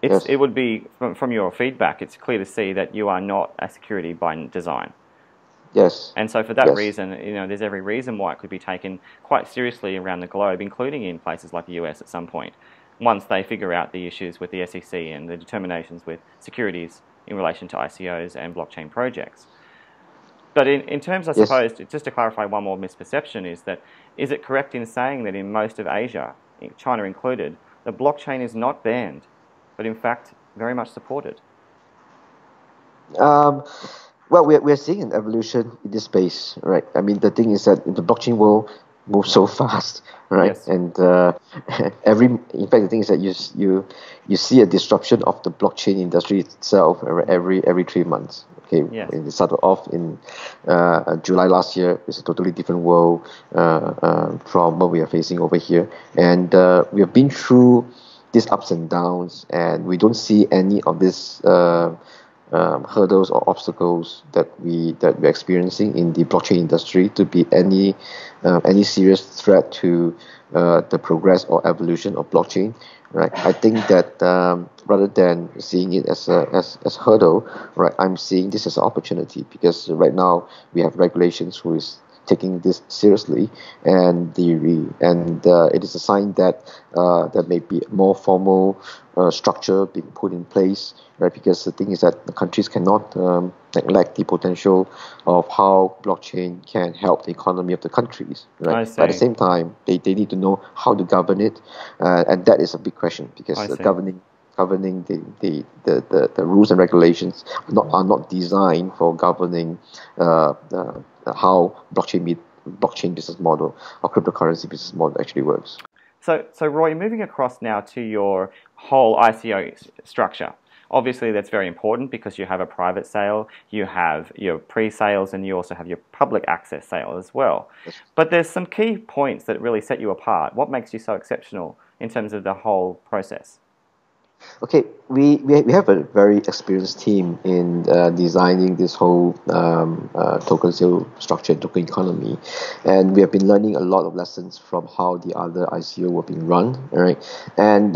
it would be, from your feedback, it's clear to see that you are not a security by design. Yes. And so for that reason, there's every reason why it could be taken quite seriously around the globe, including in places like the US at some point, once they figure out the issues with the SEC and the determinations with securities in relation to ICOs and blockchain projects. But in terms, I suppose, just to clarify one more misperception, is it correct in saying that in most of Asia, China included, the blockchain is not banned, but in fact very much supported? Well, we're seeing an evolution in this space, right? I mean, the thing is that the blockchain world moves so fast, right? Yes. And in fact, the thing is that you see a disruption of the blockchain industry itself every 3 months. Okay, it started off in July last year. It's a totally different world from what we are facing over here, and we have been through these ups and downs, and we don't see any of this hurdles or obstacles that we're experiencing in the blockchain industry to be any serious threat to the progress or evolution of blockchain. Right, I think that rather than seeing it as a hurdle, right, I'm seeing this as an opportunity, because right now we have regulations who is taking this seriously, and it is a sign that there may be more formal structure being put in place, right? Because the thing is that the countries cannot neglect the potential of how blockchain can help the economy of the countries, right? I see. But at the same time, they need to know how to govern it, and that is a big question, because governing the rules and regulations are not designed for governing how blockchain business model or cryptocurrency business model actually works. So Roy, moving across now to your whole ICO structure. Obviously, that's very important because you have a private sale, you have your pre-sales, and you also have your public access sale as well. Yes. But there's some key points that really set you apart. What makes you so exceptional in terms of the whole process? Okay, we have a very experienced team in designing this whole token sale structure, token economy, and we have been learning a lot of lessons from how the other ICO were being run, right? And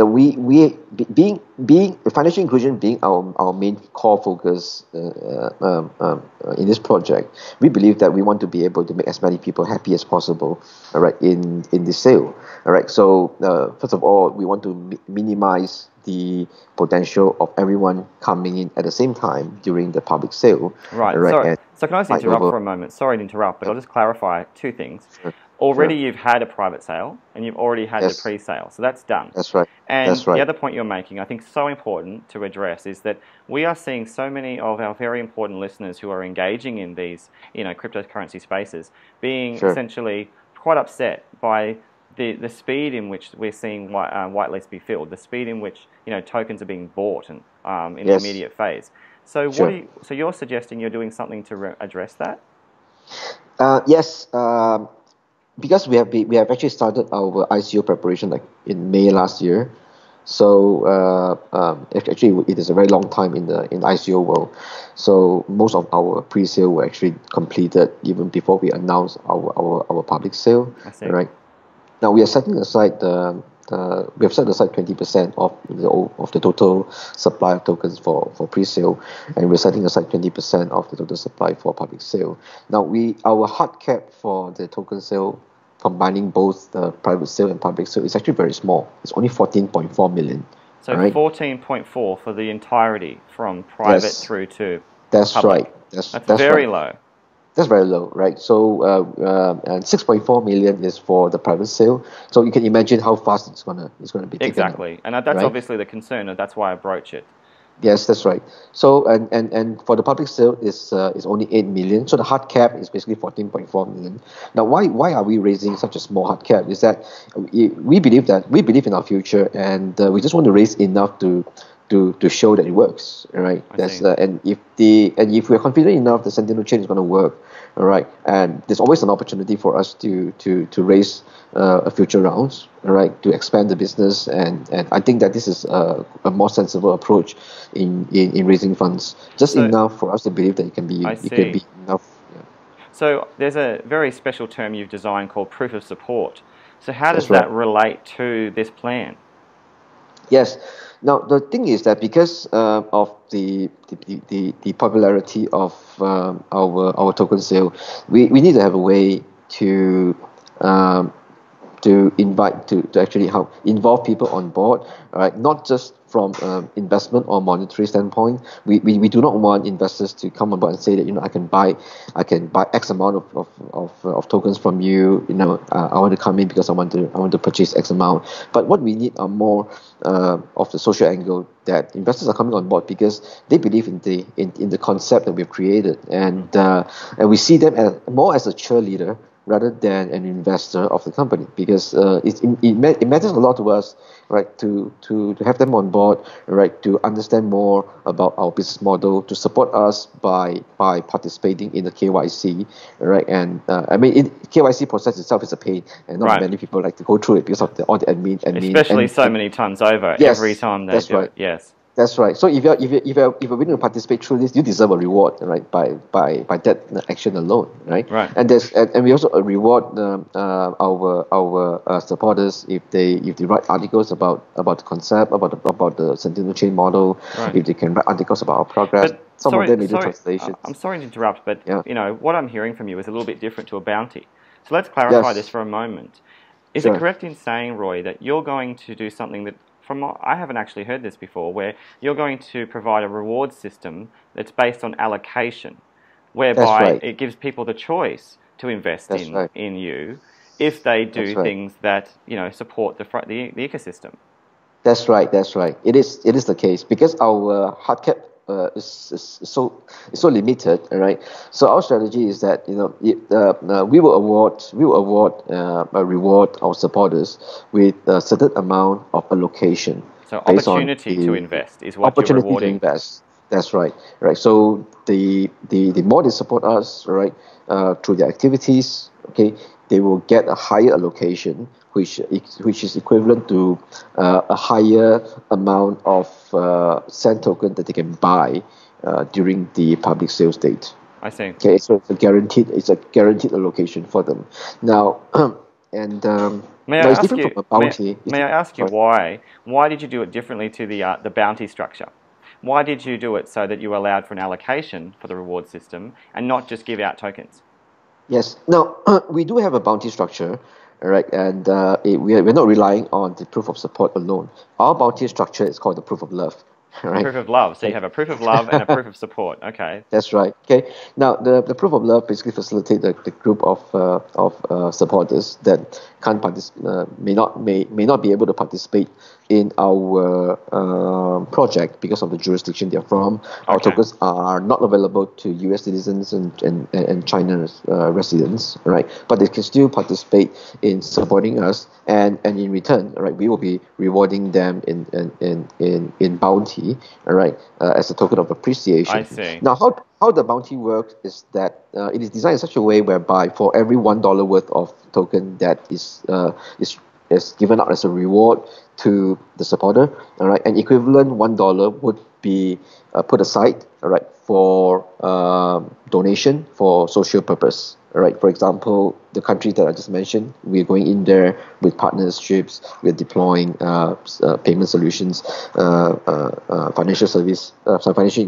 being financial inclusion being our main core focus in this project, we believe that we want to be able to make as many people happy as possible, all right, in this sale, all right. So first of all, we want to minimize the potential of everyone coming in at the same time during the public sale. Right. So can I just interrupt for a moment? Sorry to interrupt, but I'll just clarify two things. Sure. Already you've had a private sale and you've already had the pre-sale. So that's done. That's right. And That's right. The other point you're making, I think so important to address, is that we are seeing so many of our very important listeners who are engaging in these, cryptocurrency spaces being essentially quite upset by the speed in which we're seeing whitelists be filled, the speed in which tokens are being bought and in the immediate phase. So so you're suggesting you're doing something to address that? Yes, because we have actually started our ICO preparation like in May last year. So actually, it is a very long time in the ICO world. So most of our pre-sale were actually completed even before we announced our public sale. I see. Right. Now we are setting aside we have set aside 20% of the total supply of tokens for pre-sale, and we're setting aside 20% of the total supply for public sale. Now our hard cap for the token sale, combining both the private sale and public sale, is actually very small. It's only 14.4 million. So 14.4 for the entirety from private through to public. Right. That's very low. That's very low, right? So, and 6.4 million is for the private sale. So you can imagine how fast it's gonna be taken exactly, up, and that's obviously the concern, and that's why I broach it. Yes, that's right. So, and for the public sale is only 8 million. So the hard cap is basically 14.4 million. Now, why are we raising such a small hard cap? Is that we believe in our future, and we just want to raise enough to show that it works, right? And if we're confident enough the Sentinel chain is going to work, all right, and there's always an opportunity for us to raise a future rounds, all right, to expand the business, and I think that this is a more sensible approach in raising funds, just enough for us to believe that it can be enough. Yeah. So there's a very special term you've designed called proof of support. So how does that relate to this plan? Yes. Now the thing is that because of the popularity of our token sale, we need to have a way to actually help involve people on board, right? Not just from investment or monetary standpoint. We do not want investors to come on board and say that I can buy X amount of tokens from you. I want to come in because I want to purchase X amount. But what we need are more of the social angle, that investors are coming on board because they believe in the concept that we've created, and we see them more as a cheerleader rather than an investor of the company, because it matters a lot to us, right, to have them on board, right, to understand more about our business model, to support us by participating in the KYC, right, and KYC process itself is a pain, and not many people like to go through it because of all the admin, especially so many times over, every time they do it. Yes. That's right. So if you're willing to participate through this, you deserve a reward, right? By that action alone, right? Right. And we also reward our supporters if they write articles about the concept, about the Sentinel Chain model. Right. If they can write articles about our progress, But some of them may do sorry, translations. I'm sorry to interrupt, but Yeah. what I'm hearing from you is a little bit different to a bounty. So let's clarify Yes. this for a moment. Is Sure. it correct in saying, Roy, that you're going to do something that, I haven't actually heard this before, where you're going to provide a reward system that's based on allocation, whereby That's right. it gives people the choice to invest That's right. in you if they do That's right. things that support the ecosystem. That's right. That's right. It is the case because our hard cap is so limited. All right. So our strategy is that we will award a reward our supporters with a certain amount of allocation. So Based on opportunity the to invest is what you're opportunity to rewarding. invest. That's right. Right. So the more they support us, right, through their activities, okay, they will get a higher allocation, which is equivalent to a higher amount of SENC token that they can buy during the public sales date. I see. Okay, so it's a guaranteed allocation for them. Now, and May now I it's ask different you? from a bounty. May I ask you why? Why did you do it differently to the bounty structure? Why did you do it so that you allowed for an allocation for the reward system and not just give out tokens? Yes. Now, we do have a bounty structure, all right, and we're not relying on the proof of support alone. Our bounty structure is called the proof of love, all right? Proof of love. So you have a proof of love and a proof of support. Okay. That's right. Okay. Now, the proof of love basically facilitate the group of supporters that can't may not be able to participate in our project because of the jurisdiction they're from. Our Okay. tokens are not available to U.S. citizens and China's residents, right? But they can still participate in supporting us, and in return, right, we will be rewarding them in bounty, all right, as a token of appreciation. I see. Now, how the bounty works is that it is designed in such a way whereby for every $1 worth of token that is given out as a reward to the supporter, all right, an equivalent $1 would be put aside, all right, for donation for social purpose. All right. For example, the country that I just mentioned, we're going in there with partnerships, we're deploying payment solutions, financial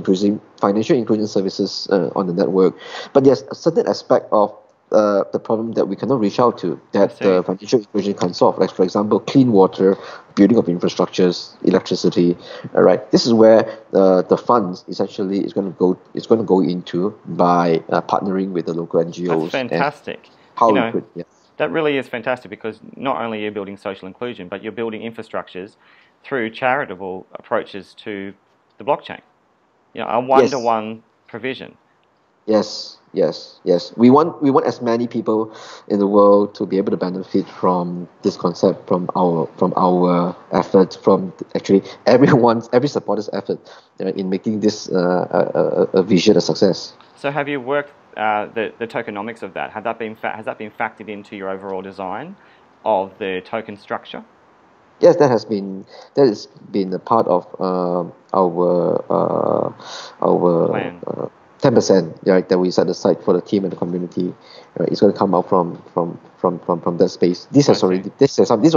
inclusion services on the network. But there's a certain aspect of the problem that we cannot reach out to, that the financial inclusion can solve. Like, for example, clean water, building of infrastructures, electricity. All right, this is where the funds essentially is going to go into by partnering with the local NGOs. That's fantastic. How we could, yes. That really is fantastic because not only are you building social inclusion, but you're building infrastructures through charitable approaches to the blockchain. A one-to-one provision. Yes. We want as many people in the world to be able to benefit from this concept, from our effort, from actually every supporter's effort in making this a vision a success. So have you worked the tokenomics of that? Has that been factored into your overall design of the token structure? Yes, that has been a part of our plan. 10%, right, that we set aside for the team and the community. It's going to come out from that space. This was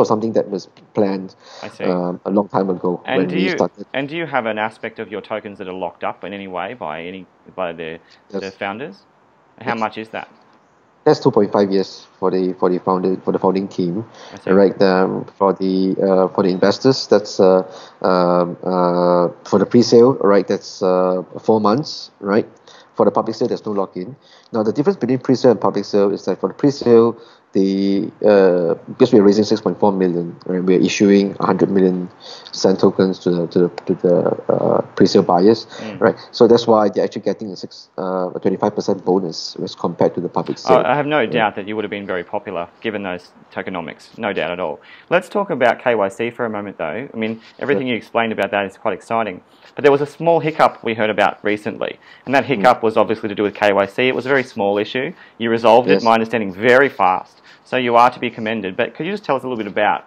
something that was planned a long time ago when we started. And do you have an aspect of your tokens that are locked up in any way by the founders? How much is that? That's 2.5 years for the founding team, right? For the investors, that's for the pre-sale, right? That's 4 months, right? For the public sale, there's no lock-in. Now, the difference between pre-sale and public sale is that for the pre-sale, because we're raising 6.4 million, right, we're issuing 100 million SENC tokens to the pre-sale buyers, right? So that's why they're actually getting a 25% bonus as compared to the public sale. I have no doubt that you would have been very popular given those tokenomics, no doubt at all. Let's talk about KYC for a moment, though. I mean, everything you explained about that is quite exciting. But there was a small hiccup we heard about recently, and that hiccup was obviously to do with KYC. It was a very small issue. You resolved it, my understanding, very fast. So you are to be commended. But could you just tell us a little bit about,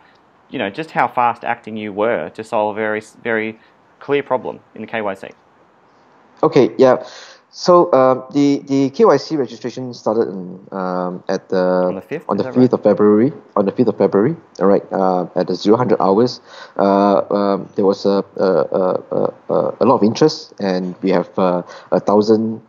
just how fast acting you were to solve a very, very clear problem in the KYC? Okay, yeah. So the KYC registration started at On the 5th, on is the that 5th right? of February. On the 5th of February, all right. At the 0 hours, there was a lot of interest, and we have 1,000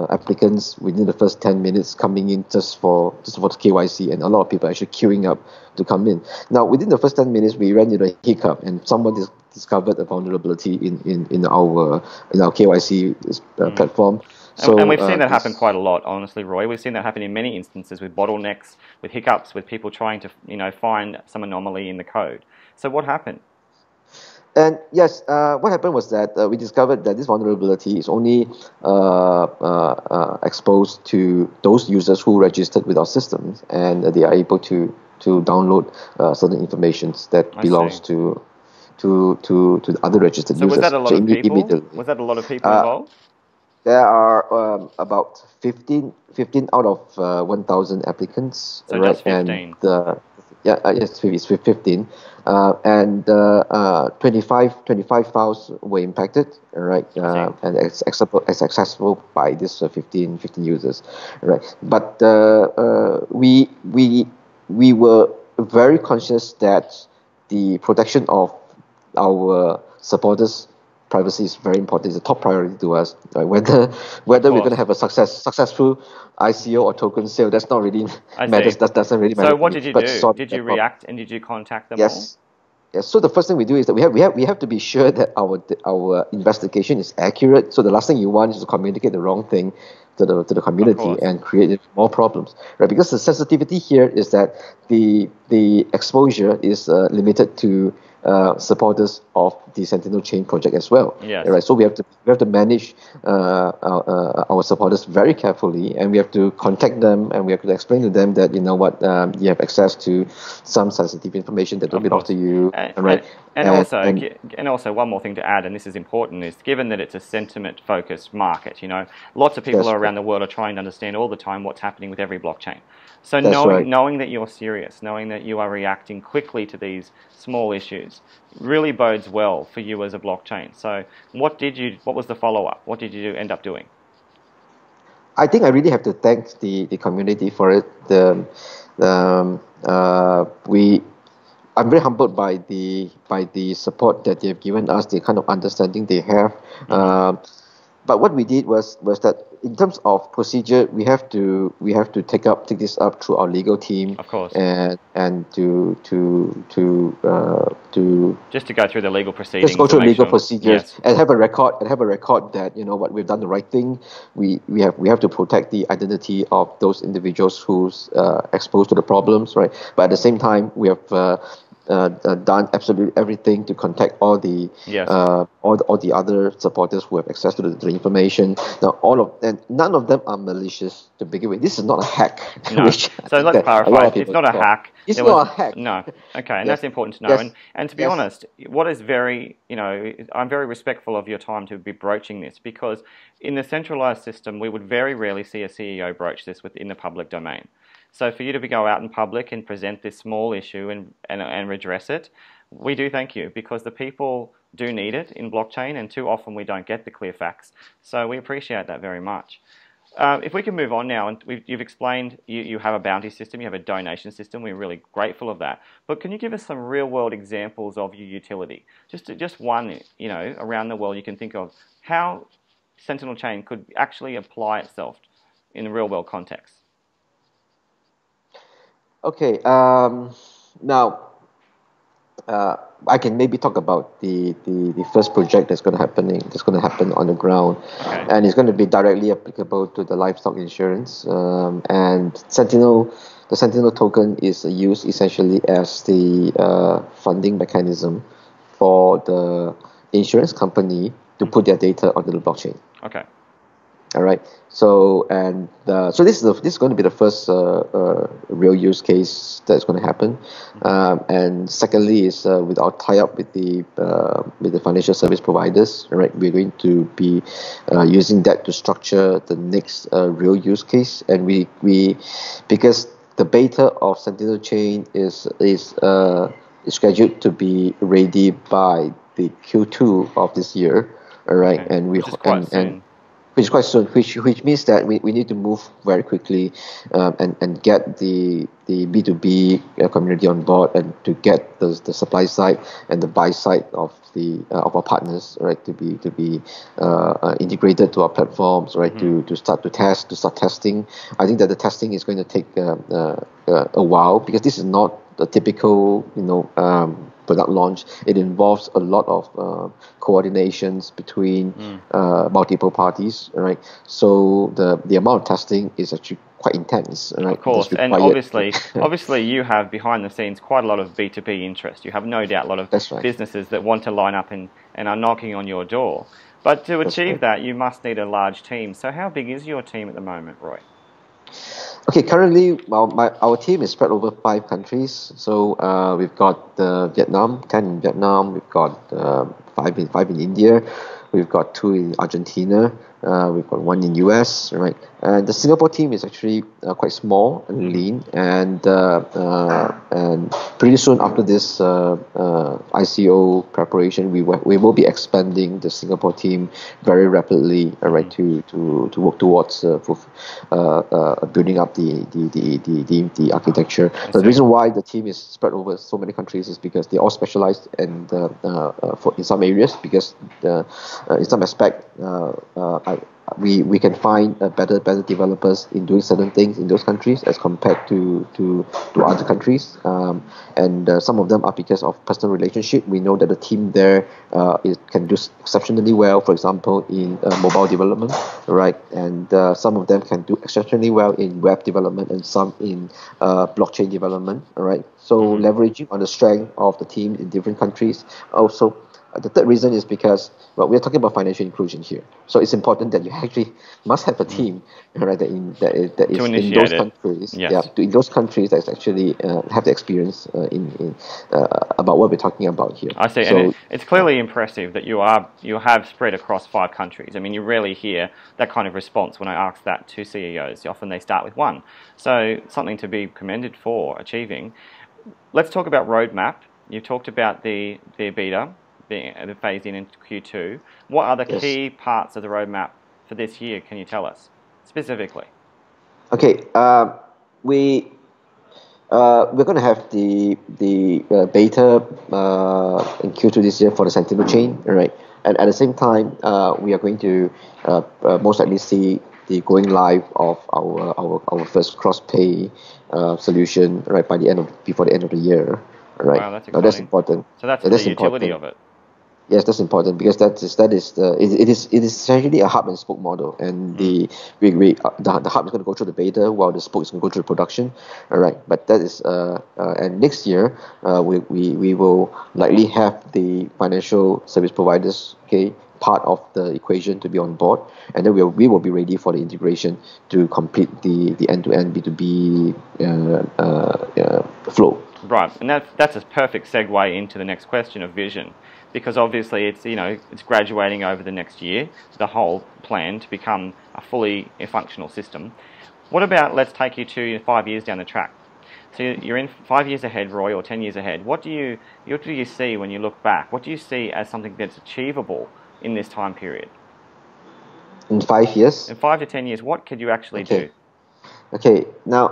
applicants within the first 10 minutes coming in just for the KYC, and a lot of people actually queuing up to come in. Now, within the first 10 minutes, we ran into a hiccup, and someone discovered a vulnerability in our KYC platform. So And we've seen that happen quite a lot, honestly, Roy. We've seen that happen in many instances with bottlenecks, with hiccups, with people trying to, find some anomaly in the code. So what happened? And yes, what happened was that we discovered that this vulnerability is only exposed to those users who registered with our systems, and they are able to download certain information that belongs to the other registered So users. was that a lot of people? Immediately. Was that a lot of people involved? There are about 15 out of 1,000 applicants, So right? just 15. And yes, it's 15, and 25 files were impacted, right? And it's accessible by this 15 users, right? But we were very conscious that the protection of our supporters' privacy is very important. It's a top priority to us. Right? Whether we're going to have a successful ICO or token sale, that's not really matters. That doesn't really matter. So what did you do? Did you react and did you contact them all? Yes. Yes. So the first thing we do is that we have to be sure that our investigation is accurate. So the last thing you want is to communicate the wrong thing to the community and create more problems, right? Because the sensitivity here is that the exposure is limited to supporters of the Sentinel Chain project as well. Yes. Right. So we have to manage our supporters very carefully, and we have to contact them, and we have to explain to them that you have access to some sensitive information that don't belong to you. And also one more thing to add, and this is important, is given that it's a sentiment-focused market, lots of people around the world are trying to understand all the time what's happening with every blockchain. So knowing that you're serious, knowing that you are reacting quickly to these small issues, really bodes well for you as a blockchain. So what was the follow-up? What did you end up doing? I think I really have to thank the community for it. I'm very humbled by the support that they have given us, the kind of understanding they have. But what we did was that in terms of procedure, we have to take this up through our legal team, of course, and to just to go through the legal proceedings. Just go through legal procedures and have a record that what we've done the right thing. We have to protect the identity of those individuals who's exposed to the problems, right? But at the same time, we have done absolutely everything to contact all the all the other supporters who have access to the information. Now, none of them are malicious to begin with. This is not a hack. No. So let's clarify. It's not a hack. It's not a hack. No. Okay, and that's important to know. And to be honest, what is very, I'm very respectful of your time to be broaching this, because in the centralized system, we would very rarely see a CEO broach this within the public domain. So for you to go out in public and present this small issue and redress it, we do thank you, because the people do need it in blockchain, and too often we don't get the clear facts. So we appreciate that very much. If we can move on now, and you've explained you have a bounty system, you have a donation system. We're really grateful of that. But can you give us some real-world examples of your utility? Just one, around the world you can think of, how Sentinel Chain could actually apply itself in the real-world context. Okay. Now, I can maybe talk about the first project that's going to happen on the ground, and it's going to be directly applicable to the livestock insurance. And the Sentinel token is used essentially as the funding mechanism for the insurance company to put their data onto the blockchain. Okay. All right. So this is going to be the first real use case that's going to happen. And secondly is with our tie-up with the financial service providers. Right, we're going to be using that to structure the next real use case. And we because the beta of Sentinel Chain is scheduled to be ready by the Q2 of this year, all right, Okay. and we Which is quite soon. which is quite soon, which means that we need to move very quickly, and get the B2B community on board, and to get the supply side and the buy side of the of our partners, right, to be integrated to our platforms, right, to start testing. I think that the testing is going to take a while, because this is not a typical product launch. It involves a lot of coordinations between multiple parties, right? So the amount of testing is actually quite intense, right? Of course, and obviously you have behind the scenes quite a lot of B2B interest. You have no doubt a lot of That's right. businesses that want to line up and are knocking on your door. But to achieve that, you must need a large team. So how big is your team at the moment, Roy? Okay, currently our team is spread over 5 countries. So we've got Vietnam, 10 in Vietnam. We've got 5 in India. We've got 2 in Argentina. We've got 1 in US, right? And the Singapore team is actually quite small and lean. And pretty soon after this ICO preparation, we will be expanding the Singapore team very rapidly, right? To work towards building up the architecture. The reason why the team is spread over so many countries is because they're all specialized in some areas. Because in some aspect, we can find better developers in doing certain things in those countries as compared to other countries, and some of them are because of personal relationship. We know that the team there can do exceptionally well, for example, in mobile development, right? And some of them can do exceptionally well in web development, and some in blockchain development, right? So leveraging on the strength of the team in different countries. Also, the third reason is because, well, we're talking about financial inclusion here, so it's important that you actually must have a team, right, that is in those countries, in those countries that's actually have the experience in about what we're talking about here. I see, so, and it's clearly impressive that you have spread across 5 countries. I mean, you rarely hear that kind of response when I ask that to CEOs. Often they start with 1, so something to be commended for achieving. Let's talk about roadmap. You talked about the beta, the phase in Q2. What are the key parts of the roadmap for this year? Can you tell us specifically? Okay, we're going to have the beta in Q2 this year for the Sentinel chain, right? And at the same time, we are going to most likely see the going live of our first cross pay solution, right, before the end of the year, right? Wow, that's exciting. Now, that's important. So that's the utility of it. Yes, that's important, because it is essentially a hub and spoke model, and the hub is going to go through the beta while the spoke is going to go through the production. All right, but that is and next year we will likely have the financial service providers, okay, part of the equation to be on board, and then we will be ready for the integration to complete the end-to-end B2B flow. Right, and that's a perfect segue into the next question of vision. Because obviously it's graduating over the next year, the whole plan to become a fully functional system. What about, let's take you to 5 years down the track. So you're in 5 years ahead, Roy, or 10 years ahead. What do you see when you look back? What do you see as something that's achievable in this time period? In 5 years? In 5 to 10 years, what could you actually do? Okay, now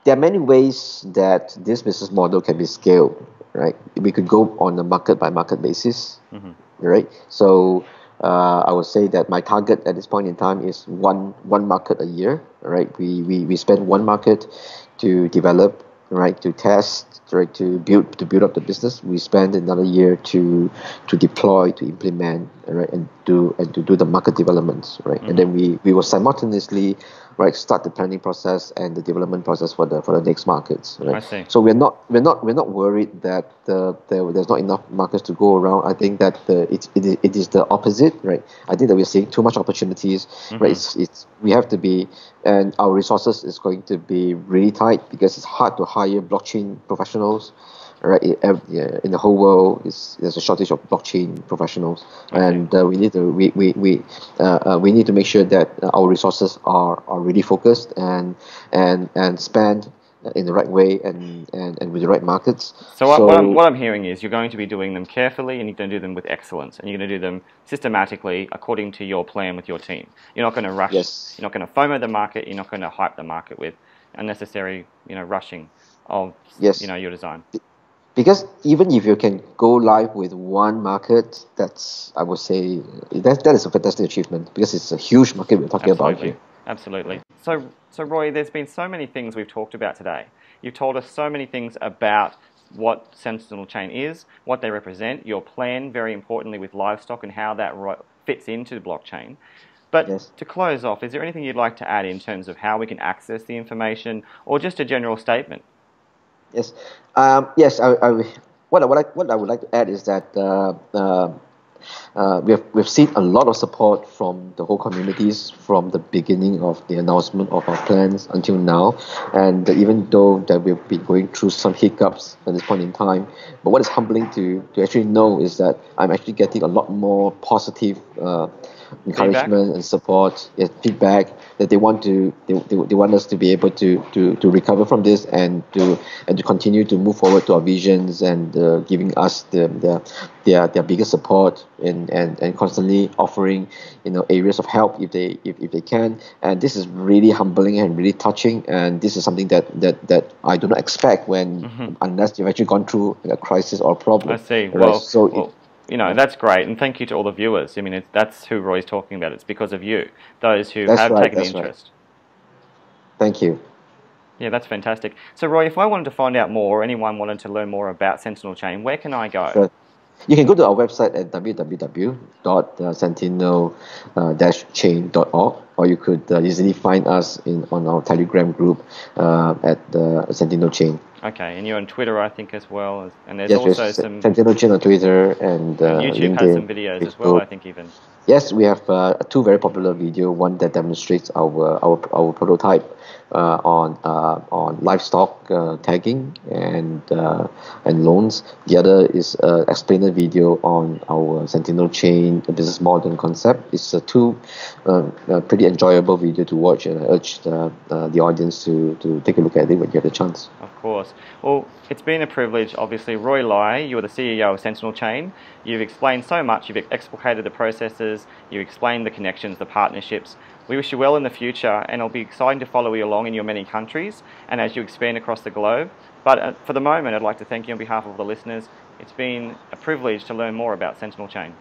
there are many ways that this business model can be scaled. Right, we could go on a market by market basis, right? So I would say that my target at this point in time is one market a year, right? We spend 1 market to develop, right, to test, right, to build up the business. We spend another year to deploy, to implement, right, and to do the market developments, right? And then we will simultaneously, right, start the planning process and the development process for the next markets, right? I see. So we're not worried that there's not enough markets to go around. I think that it is the opposite, right? I think that we're seeing too much opportunities, right? We have to be, and our resources is going to be really tight, because it's hard to hire blockchain professionals, right? In the whole world, there's a shortage of blockchain professionals, and we need to make sure that our resources are really focused and spent in the right way and with the right markets. So So what I'm hearing is you're going to be doing them carefully and you're going to do them with excellence and you're going to do them systematically according to your plan with your team. You're not going to rush, yes, you're not going to FOMO the market, you're not going to hype the market with unnecessary, rushing of, yes. your design. Because even if you can go live with one market, that's, I would say, that is a fantastic achievement because it's a huge market we're talking about Absolutely. here. Absolutely. So Roy, there's been so many things we've talked about today. You've told us so many things about what Sentinel Chain is, what they represent, your plan, very importantly, with livestock and how that fits into the blockchain. But Yes. to close off, is there anything you'd like to add in terms of how we can access the information or just a general statement? Yes. Yes. What I would like to add is that we've seen a lot of support from the whole communities from the beginning of the announcement of our plans until now, and even though that we've been going through some hiccups at this point in time, but what is humbling to actually know is that I'm actually getting a lot more positive Feedback? encouragement and support, yes, feedback that they want us to be able to recover from this and to continue to move forward to our visions and giving us their biggest support and constantly offering areas of help if they can. And this is really humbling and really touching, and this is something that I do not expect unless you've actually gone through a crisis or a problem. I see. Right, so That's great, and thank you to all the viewers. I mean, that's who Roy's talking about. It's because of you, those who that's have right, taken the that's right. interest. Thank you. Yeah, that's fantastic. So, Roy, if I wanted to find out more, or anyone wanted to learn more about Sentinel Chain, where can I go? Sure. You can go to our website at www.sentinel-chain.org, or you could easily find us on our Telegram group at Sentinel Chain. Okay, and you're on Twitter, I think, as well, and there's Yes, we have also some. Sentinel Chain on Twitter and YouTube has LinkedIn, some videos as well, Facebook. I think, even. Yes, we have two very popular video. One that demonstrates our prototype on livestock tagging and loans. The other is explainer video on our Sentinel Chain business model and concept. It's two pretty enjoyable video to watch, and I urge the audience to take a look at it when you have the chance. Of course. Well, it's been a privilege, obviously. Roy Lai, you're the CEO of Sentinel Chain. You've explained so much. You've explicated the processes. You've explained the connections, the partnerships. We wish you well in the future, and it'll be exciting to follow you along in your many countries and as you expand across the globe. But for the moment, I'd like to thank you on behalf of the listeners. It's been a privilege to learn more about Sentinel Chain.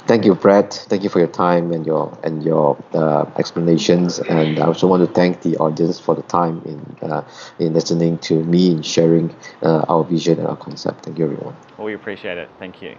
Thank you, Brad. Thank you for your time and your explanations. And I also want to thank the audience for the time in listening to me and sharing our vision and our concept. Thank you, everyone. Well, we appreciate it. Thank you.